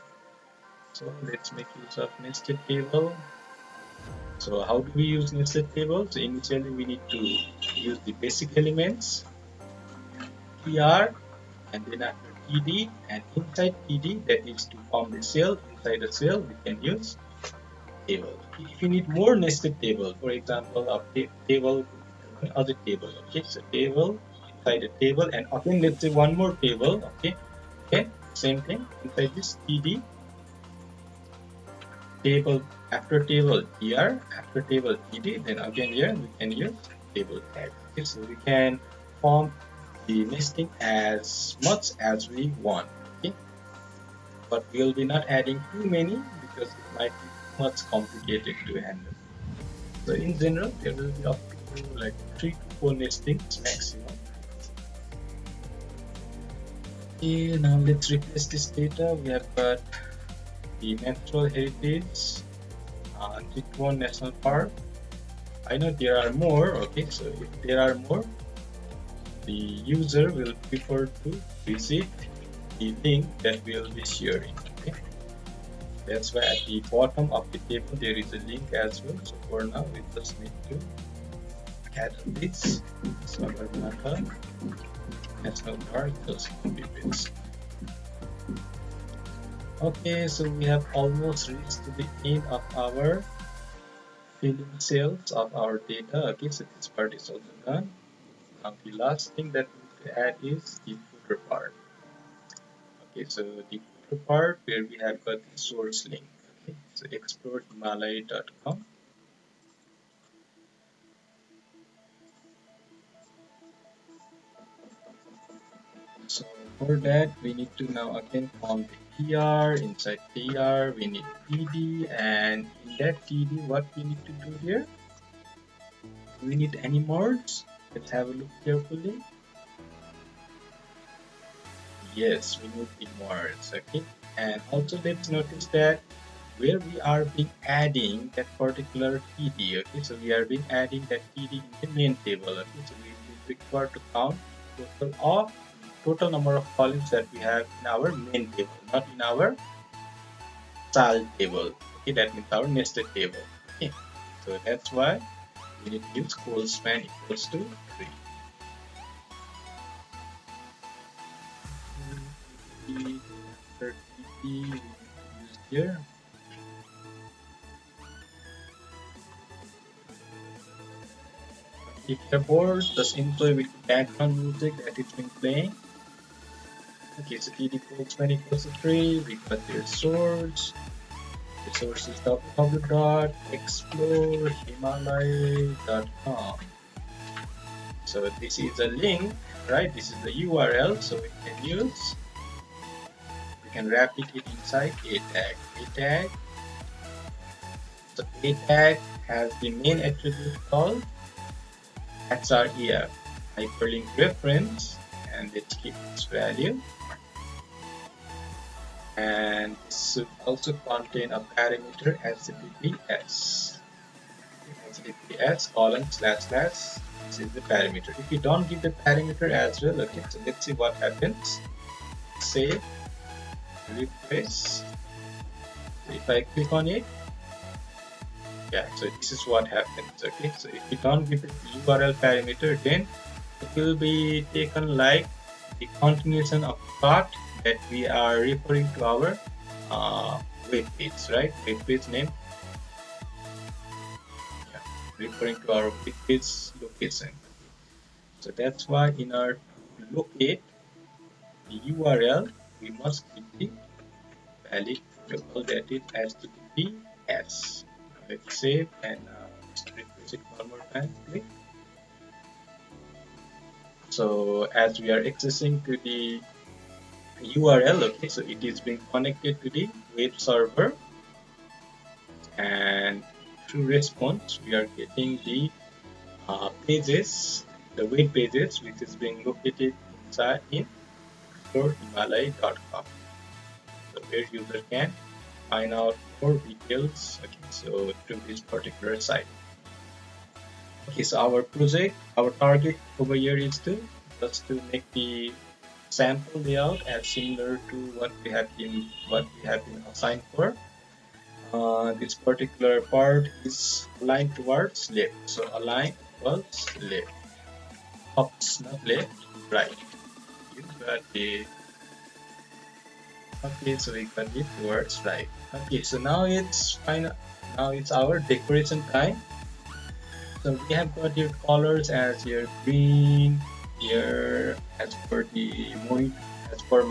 So let's make use of nested table. So how do we use nested table? So initially we need to use the basic elements, tr, and then after td, and inside td, that is to form the cell. Inside the cell, we can use table. If you need more nested table, for example, a table, other table. Okay, so table inside the table, and again let's say one more table. Okay, same thing inside this td. Table after table here, after table td, then again here we can use table tag. Okay, so we can form the nesting as much as we want. Okay, but we will be not adding too many because it might be too much complicated to handle. So in general, there will be up to like 3 to 4 nestings maximum. Okay, now let's replace this data. We have got the natural heritage, Chitwan National Park. I know there are more. Okay, so if there are more, the user will prefer to visit the link that we'll be sharing. Okay, that's why at the bottom of the table there is a link as well. So for now, we just need to add this Sabarmata National Park just copy paste. Okay, so we have almost reached to the end of our filling cells of our data. Okay, so this part is also done. Now the last thing that we need to add is the footer part. Okay, so the footer part where we have got the source link. Okay, so explorehimalaya.com. So for that we need to now again count the TR. Inside TR we need TD, and in that TD what we need to do here? Do we need any modes? Let's have a look carefully. Yes, we need the modes. Okay, and also let's notice that where we are being adding that particular TD. Okay, so we are being adding that TD in the main table. Okay, so we will require to count total number of columns that we have in our main table, not in our child table. Okay, that means our nested table. Okay, so that's why we need to use call span equals to 3. After TD, we need to use here. If you're bored, just enjoy with the background music that it's been playing. Okay, so TD equals 20 equals to 3. We got the resource. Resource is www.explorehimalaya.com. So this is a link, right? This is the URL, so we can use. We can wrap it inside a tag. A tag. So a tag has the main attribute called XREF, hyperlink reference, and let's keep its value. And this should also contain a parameter HTTPS. HTTPS : / this is the parameter. If you don't give the parameter as well, okay, so let's see what happens. Save, refresh. So if I click on it, yeah, so this is what happens. Okay, so if you don't give the URL parameter, then it will be taken like the continuation of path that we are referring to our web page, right? Web page name, yeah, referring to our web page location. So that's why in our locate the URL, we must give the valid variable that is HTTPS. Let's save and just refresh it one more time, click. So as we are accessing to the URL, okay, so it is being connected to the web server, and through response we are getting the pages, the web pages, which is being located inside in explorehimalaya.com, so where user can find out more details. Okay, so through this particular site. Okay, so our project, our target over here is to just to make the sample layout as similar to what we have been assigned for. This particular part is aligned towards left, so align equals left. Oops, not left, right. You got the okay, so we got it towards right. Okay, so now it's final. Now it's our decoration time. So we have got your colors as your green here, as for the monitor, as for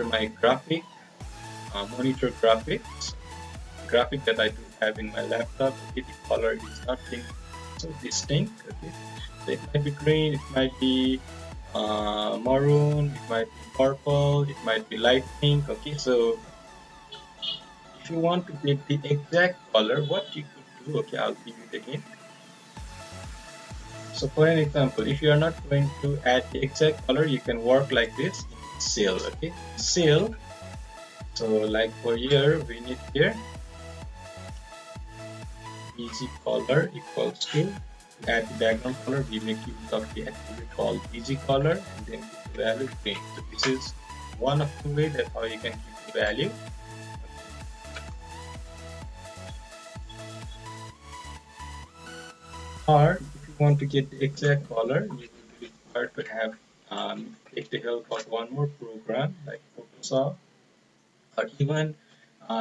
my graphic monitor graphic that I do have in my laptop. Okay, the color is not being so distinct. Okay, so it might be green, it might be maroon, it might be purple, it might be light pink. Okay, so if you want to get the exact color, what you could do, okay, I'll give it again. So for an example, if you are not going to add the exact color, you can work like this in cell. Okay, cell. So like for here, we need here easy color equals to add the background color. We make use of the attribute called easy color and then keep the value green. So this is one of the ways that how you can keep the value. Or if you want to get the exact color, you will be required to have take the help of one more program like Photoshop, or even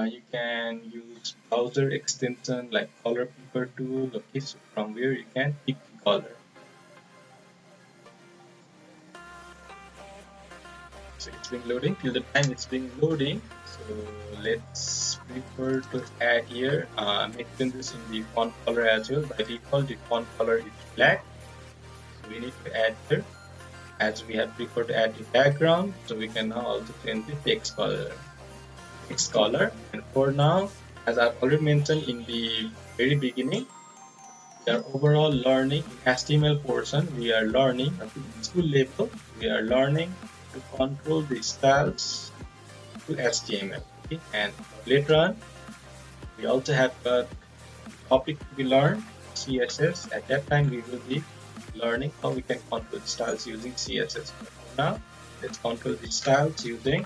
you can use browser extension like color picker tool. Okay, so from where you can pick the color. So it's been loading. Till the time it's been loading, so let's prefer to add here make changes in the font color as well. By default the font color is black, so we need to add here, as we have preferred to add the background, so we can now also change the text color. And for now, as I've already mentioned in the very beginning, we are overall learning in HTML portion. We are learning at the school level. We are learning to control the styles to HTML. Okay? And later on, we also have a topic to be learned, CSS. At that time, we will be learning how we can control the styles using CSS. But for now, let's control the styles using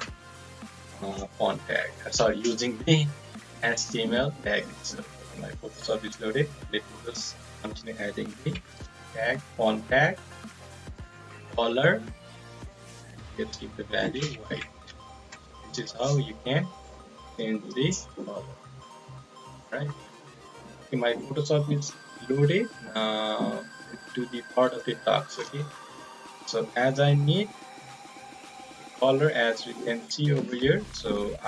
font tag. Sorry, using the HTML tag itself. My Photoshop is loaded. Let me just continue adding the tag, font tag, color. Let's keep the value white. This is how you can change the color. Right. Okay, my Photoshop is loaded to the part of the text. Okay. So as I need color, as we can see over here, so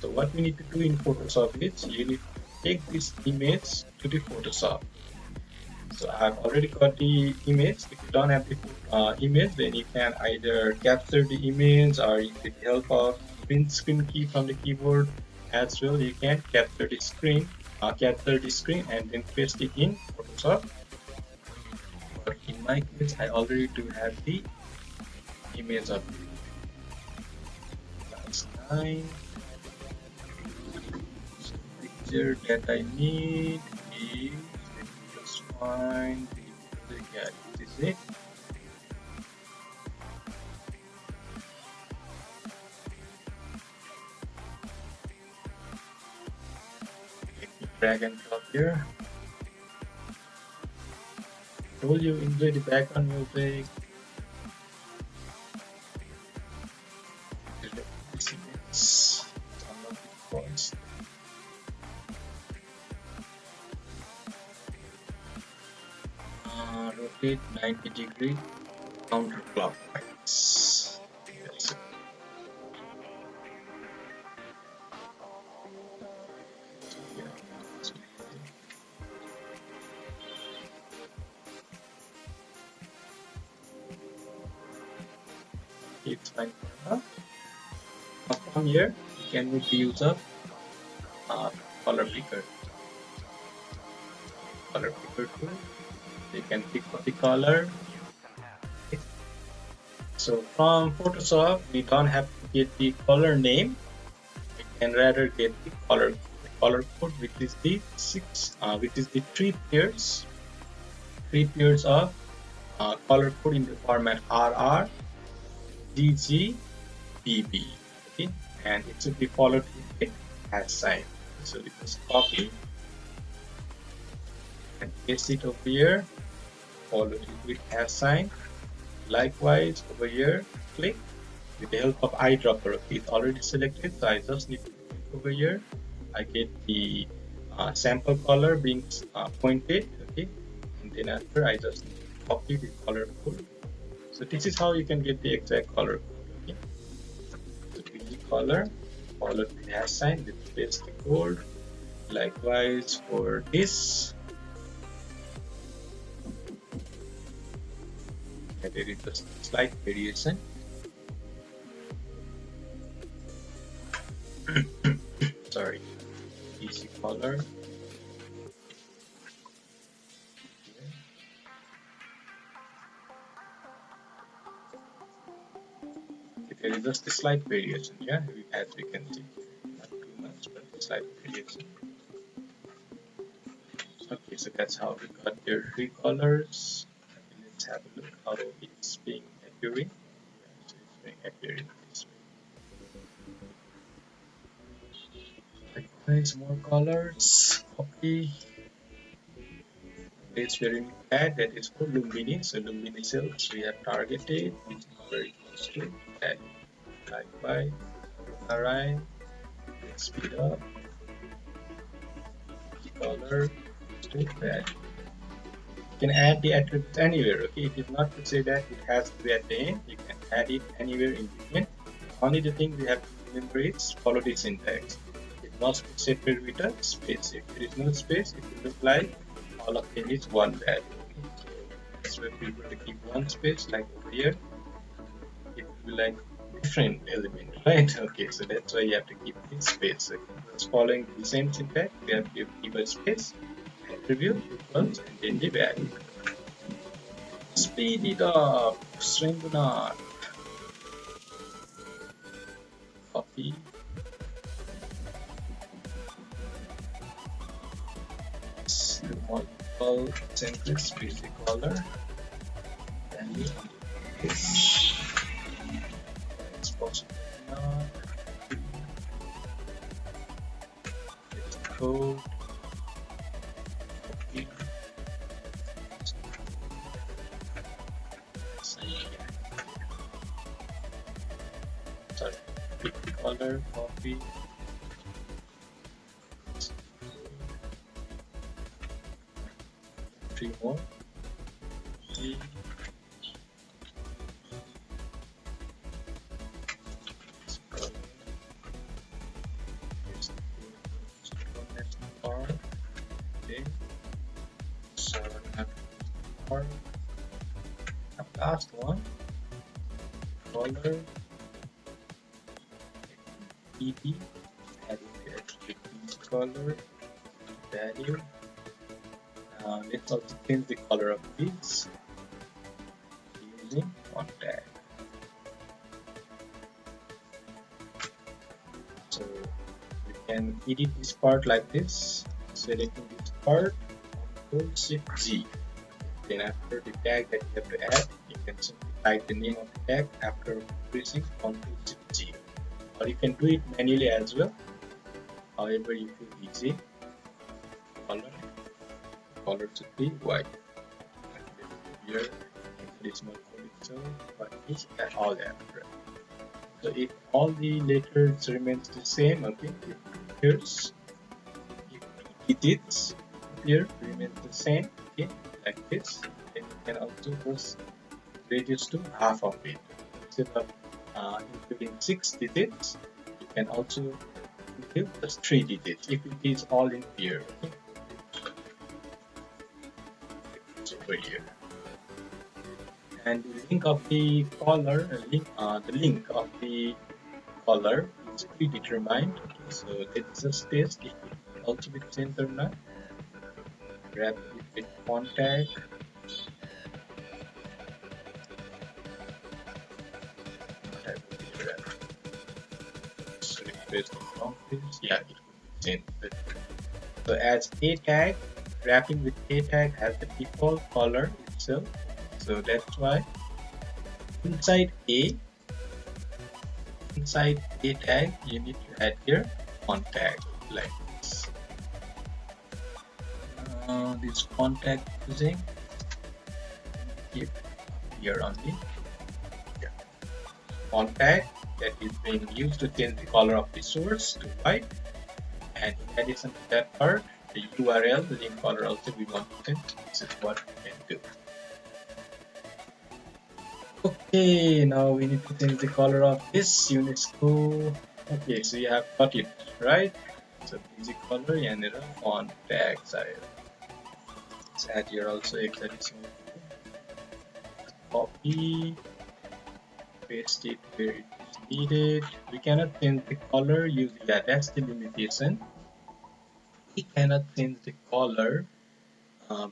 what we need to do in Photoshop is you need to take this image to the Photoshop. So I've already got the image. If you don't have the image, then you can either capture the image, or with the help of print screen key from the keyboard as well, you can capture the screen and then paste it in Photoshop. But in my case, I already do have the image of class 9. So the picture that I need is, let me just find the yeah, this is it. Let me drag and drop here. Told you enjoy the background music. This image. Download the voice. Rotate 90 degree counterclockwise. That's it. It's fine for now. From here, you can make the use of color picker. Color picker tool. You can pick up the color. So from Photoshop, we don't have to get the color name. We can rather get the color code, which is the three pairs of color code in the format RR, DG, BB. Okay, and it should be followed with a hash sign. So we just copy and paste it over here. Follow it with hash sign. Likewise over here, click with the help of eyedropper. Okay, it's already selected, so I just need to click over here. I get the sample color being pointed. Okay, and then after I just need to copy the color code. So this is how you can get the exact color code. Okay, so the color followed with hash sign. Let's paste the code. Likewise for this. There is a slight variation. Sorry, easy color. there is just a slight variation. Yeah, as we can see, not too much, but slight variation. Okay, so that's how we got their three colors. Okay, let's have a look how it's being appearing. Yeah, so it's being appearing this way. Likewise, more colors. Copy. Place where you add, that is for luminance. So luminescence we have targeted which color equals to that. Likewise, alright, let's speed up the color to that. You can add the attributes anywhere. Okay, it is not to say that it has to be at the end. You can add it anywhere in between. Only the thing we have to remember is follow the syntax. It must be separated with a space. If there is no space, it will look like all of them is one value. Okay, so that's why we will keep one space like over here. It will be like different element, right? Okay, so that's why you have to keep this space. Okay, just following the same syntax, we have to keep a space, attribute equals, and then the value. Speed it up, Sringunath. Copy. The multiple centers, basic color, value on the page. It's possible not. Let's code. Copy. Sorry, pick the color, copy. Three more. Three. Okay. So for the last one, color ed, adding the attribute color value. Let's also change the color of these using one tag. So we can edit this part like this, selecting this part, Control Shift G. Then after the tag that you have to add, you can simply type the name of the tag after pressing Control Shift G. Or you can do it manually as well. However you feel easy. Color should be white. Here, decimal code itself, but is at all after. So if all the letters remains the same, okay, it appears. If digits here remains the same, okay, like this, then you can also just reduce to half of it. Instead of including 6 digits, you can also include just 3 digits if it is all in here. Okay? Over here, and the link of the color, the link of the color is predetermined. Okay, so let's just test if it will also be changed or not. Wrap it with font tag. So replace the font page. Yeah, it will be changed. So as a tag, wrapping with a tag has the default color itself. So that's why inside a tag you need to add here font tag like this. This font tag using keep here only. Yeah. Font tag that is being used to change the color of the source to white, and in addition to that part, the URL, the link color also we want to change. This is what we can do. Okay, now we need to change the color of this UNESCO. Okay, so you have got it, right? So basic color and a font tag size. Let's add here also hexadecimal. Copy, paste it where it is needed. We cannot change the color using that. That's the limitation. We cannot change the color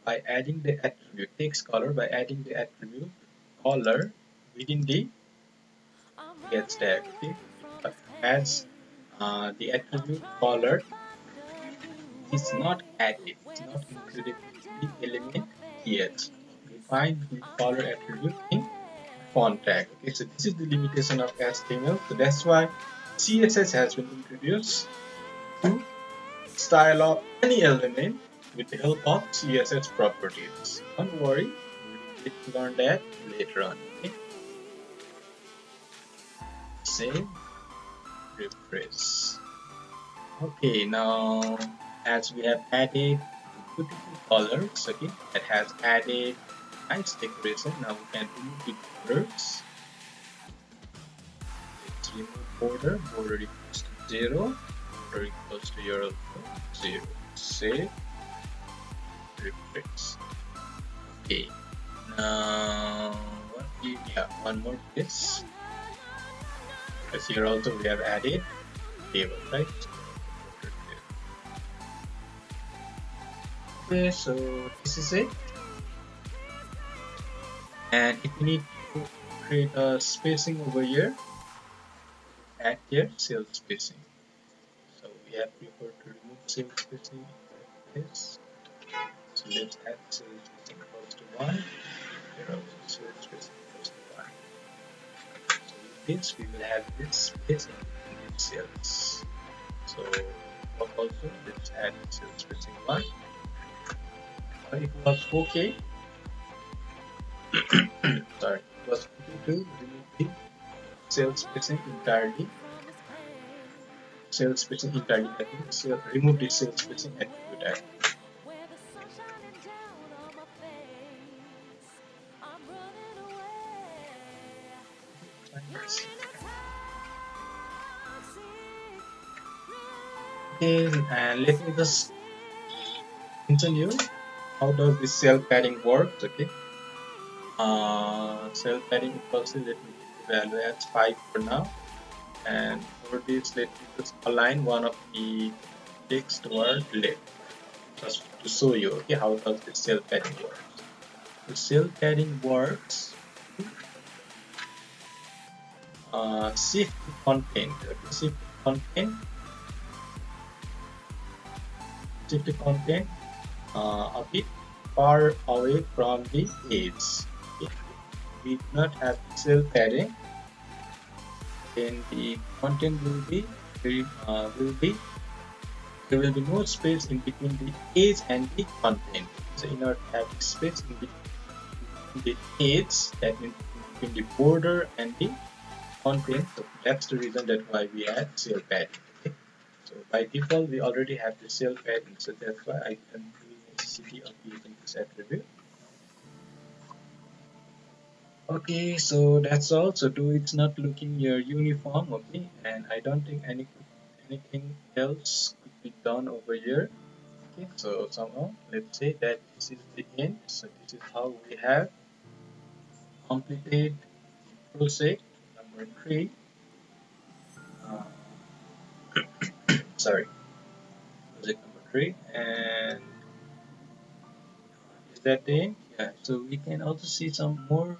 by adding the attribute text color by adding the attribute color within the gets tag. Okay, as the attribute color is not added, it's not included in the element yet. We find the color attribute in font tag. Okay, so this is the limitation of HTML. So that's why CSS has been introduced to style of any element with the help of CSS properties. Don't worry, we will learn that later on. Okay, save, refresh. Okay, now as we have added beautiful colors, okay, that has added nice decoration. Now we can remove the borders. Let's remove border. Border equals to 0. Border equals to your 0. Save, refresh. Okay. Now one more this. Because here also we have added table, right? Okay, so this is it. And if you need to create a spacing over here, add here cell spacing. So we have preferred to remove cell spacing like this. So let's add cell spacing equals to 1. Here also cell spacing equals to 1. So with this we will have this spacing in these cells. So also let's add cell spacing 1. It was okay. Sorry, it was okay to remove the cell spacing entirely. Cell spacing entirely. Remove the cell spacing attribute tag. Okay, and let me just continue. How does this cell padding work? Okay, cell padding equals to, let me give the value as 5 for now, and for this let me just align one of the text toward left, just to show you, okay, how does the cell padding work. The cell padding works shift the content, okay, shift the content a bit far away from the edge. If we do not have cell padding, then the content will be there will be no space in between the edge and the content. So in order to have space in between the edge, that means between the border and the content, so that's the reason that why we add cell padding. Okay? So by default we already have the cell padding, so that's why I don't feel necessity of using this attribute. Okay, so that's all. So do it's not looking your uniform, okay, and I don't think anything else could be done over here. Okay, so somehow let's say that this is the end. So this is how we have completed project number 3. Sorry, project number 3, and is that the end? Yeah. So we can also see some more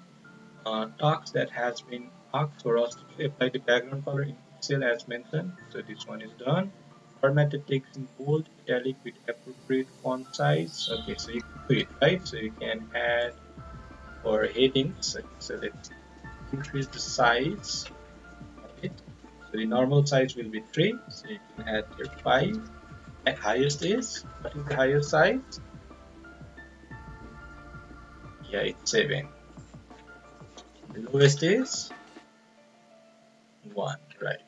talks that has been asked for us to apply the background color in Excel as mentioned. So this one is done. Format the text in bold, italic with appropriate font size. Okay, so you can do it, right? So you can add for headings. Okay, so let's increase the size of it. So the normal size will be 3. So you can add your 5. And highest is, what is the highest size? Yeah, it's 7. The lowest is 1, right?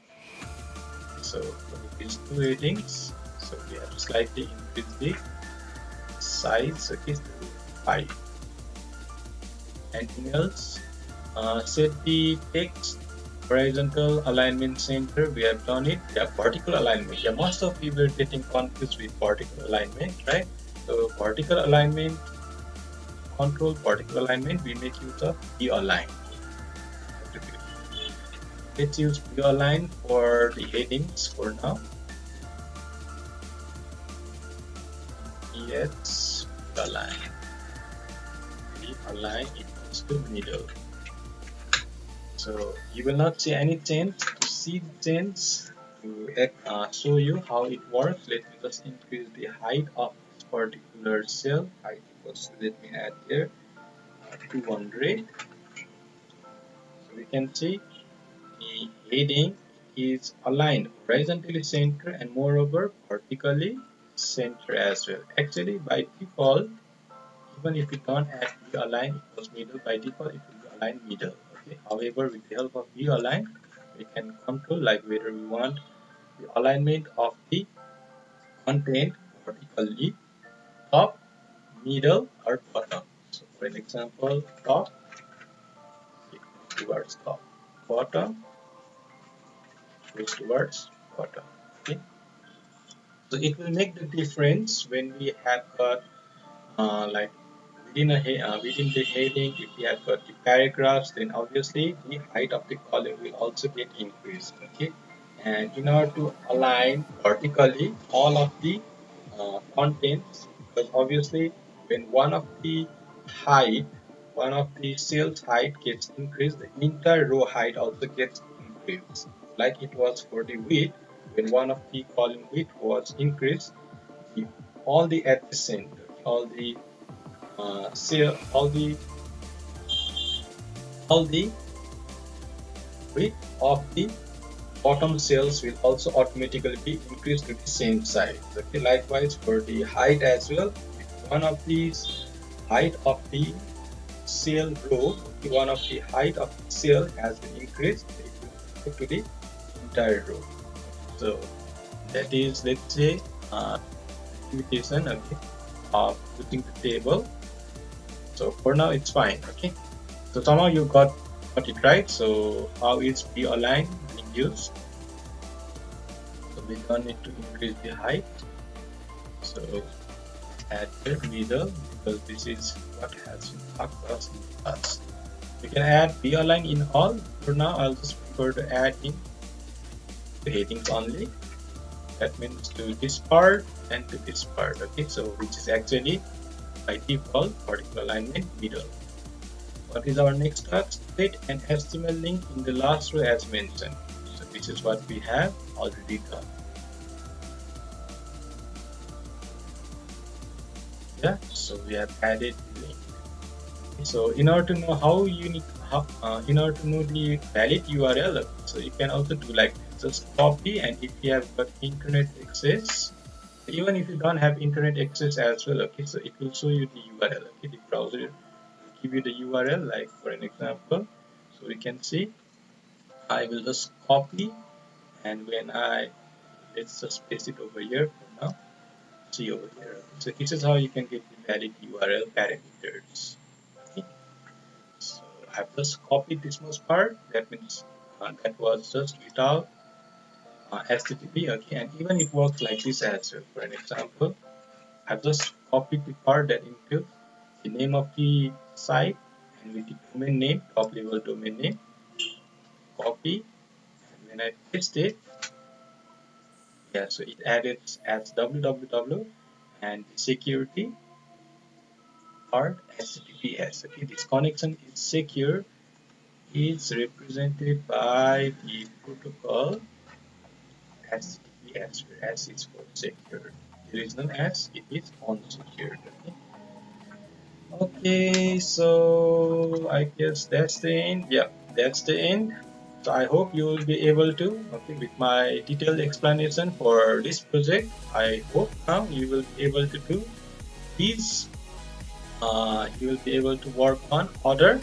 So for these two headings, so we have to slightly increase the size, okay, to 5. Anything else? Set the text horizontal alignment center. We have done it. Yeah, vertical alignment. Yeah, most of you were getting confused with vertical alignment, right? So vertical alignment, control vertical alignment, we make use of align. Let's use align for the headings for now. Yes, align equals to middle. So you will not see any change. To see the change, to show you how it works, let me just increase the height of this particular cell. Height equals to, let me add here 200. So we can see the heading is aligned horizontally center and moreover vertically center as well. Actually, by default, even if we don't add view align equals middle, by default it will be align middle. Okay. However, with the help of view align, we can control like whether we want the alignment of the content vertically top, middle, or bottom. So, for an example, top it goes towards top, bottom goes towards bottom. Okay. So it will make the difference when we have got like within the heading, if we have got the paragraphs, then obviously the height of the column will also get increased. Okay, and in order to align vertically all of the contents, because obviously when height, one of the cell's height gets increased, the entire row height also gets increased. Like it was for the width, when one of the column width was increased, the, all the at the center, all the cell, all the width of the bottom cells will also automatically be increased to the same size. Okay, likewise for the height as well, if one of these height of the cell row, one of the height of the cell has been increased, it will go to the entire row. So that is, let's say, limitation, okay, of using the table. So for now it's fine. Okay, so somehow you got it right. So how is P align being used? So we don't need to increase the height. So add the middle, because this is what has been across in the past. We can add P align in all. For now I'll just prefer to add in the headings only. That means to this part and to this part. Okay, so which is actually by default vertical alignment middle. What is our next task? Create an HTML link in the last row as mentioned. So this is what we have already done. Yeah, so we have added the link. So in order to know how you need, in order to know the valid URL, so you can also do like this. Just copy, and if you have got internet access, even if you don't have internet access as well, okay, so it will show you the URL. Okay, the browser will give you the URL. Like for an example, so we can see, I will just copy, and when let's just paste it over here for now. See over here. So this is how you can get the valid URL parameters. Okay. So I've just copied this most part. That means that was just without HTTP. Okay, and even it works like this as well. For an example, I've just copied the part that includes the name of the site and with the domain name, top level domain name. Copy, and when I paste it, yeah, so it added as www, and the security part HTTPS. Okay, this connection is secure. It's represented by the protocol HTTPS, where S is for secure. There is no S, it is unsecured. Okay. Okay, so I guess that's the end. Yeah, that's the end. So I hope you will be able to, okay, with my detailed explanation for this project, I hope now you will be able to do these. You will be able to work on other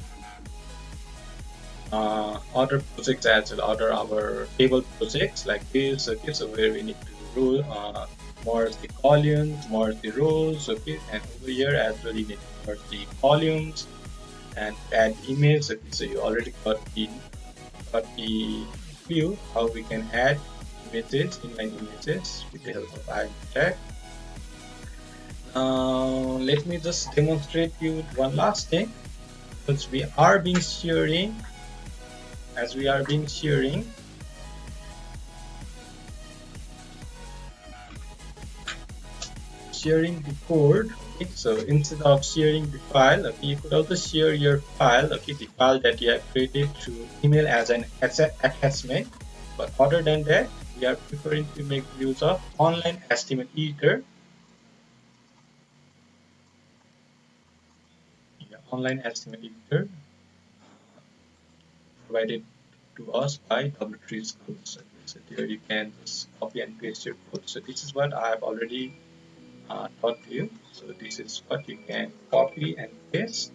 projects as well, other our table projects like this. Okay, so where we need to rule merge the columns, merge the rows. Okay, and over here as well you need to merge the columns and add image. Okay, so you already got the view how we can add images, inline images with the help of id tag. Let me just demonstrate you one last thing, because we are being sharing, as we are being sharing the code. Okay, so instead of sharing the file, okay, you could also share your file, okay, the file that you have created through email as an attachment. But other than that, we are preferring to make use of online estimate editor. Yeah, online estimate editor provided to us by W3 Schools. Okay, so there you can just copy and paste your code. So this is what I have already taught you. So this is what you can copy and paste.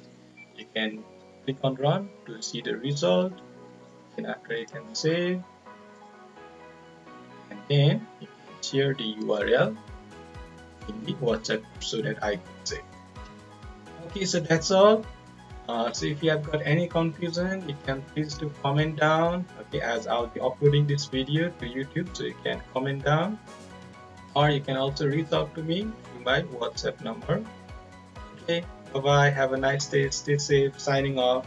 You can click on run to see the result. Then after you can save, and then you can share the URL in the WhatsApp group so that I can save. Okay, so that's all. So if you have got any confusion, you can please do comment down. Okay, as I'll be uploading this video to YouTube, so you can comment down, or you can also reach out to me through my WhatsApp number. Okay, bye bye. Have a nice day. Stay safe. Signing off.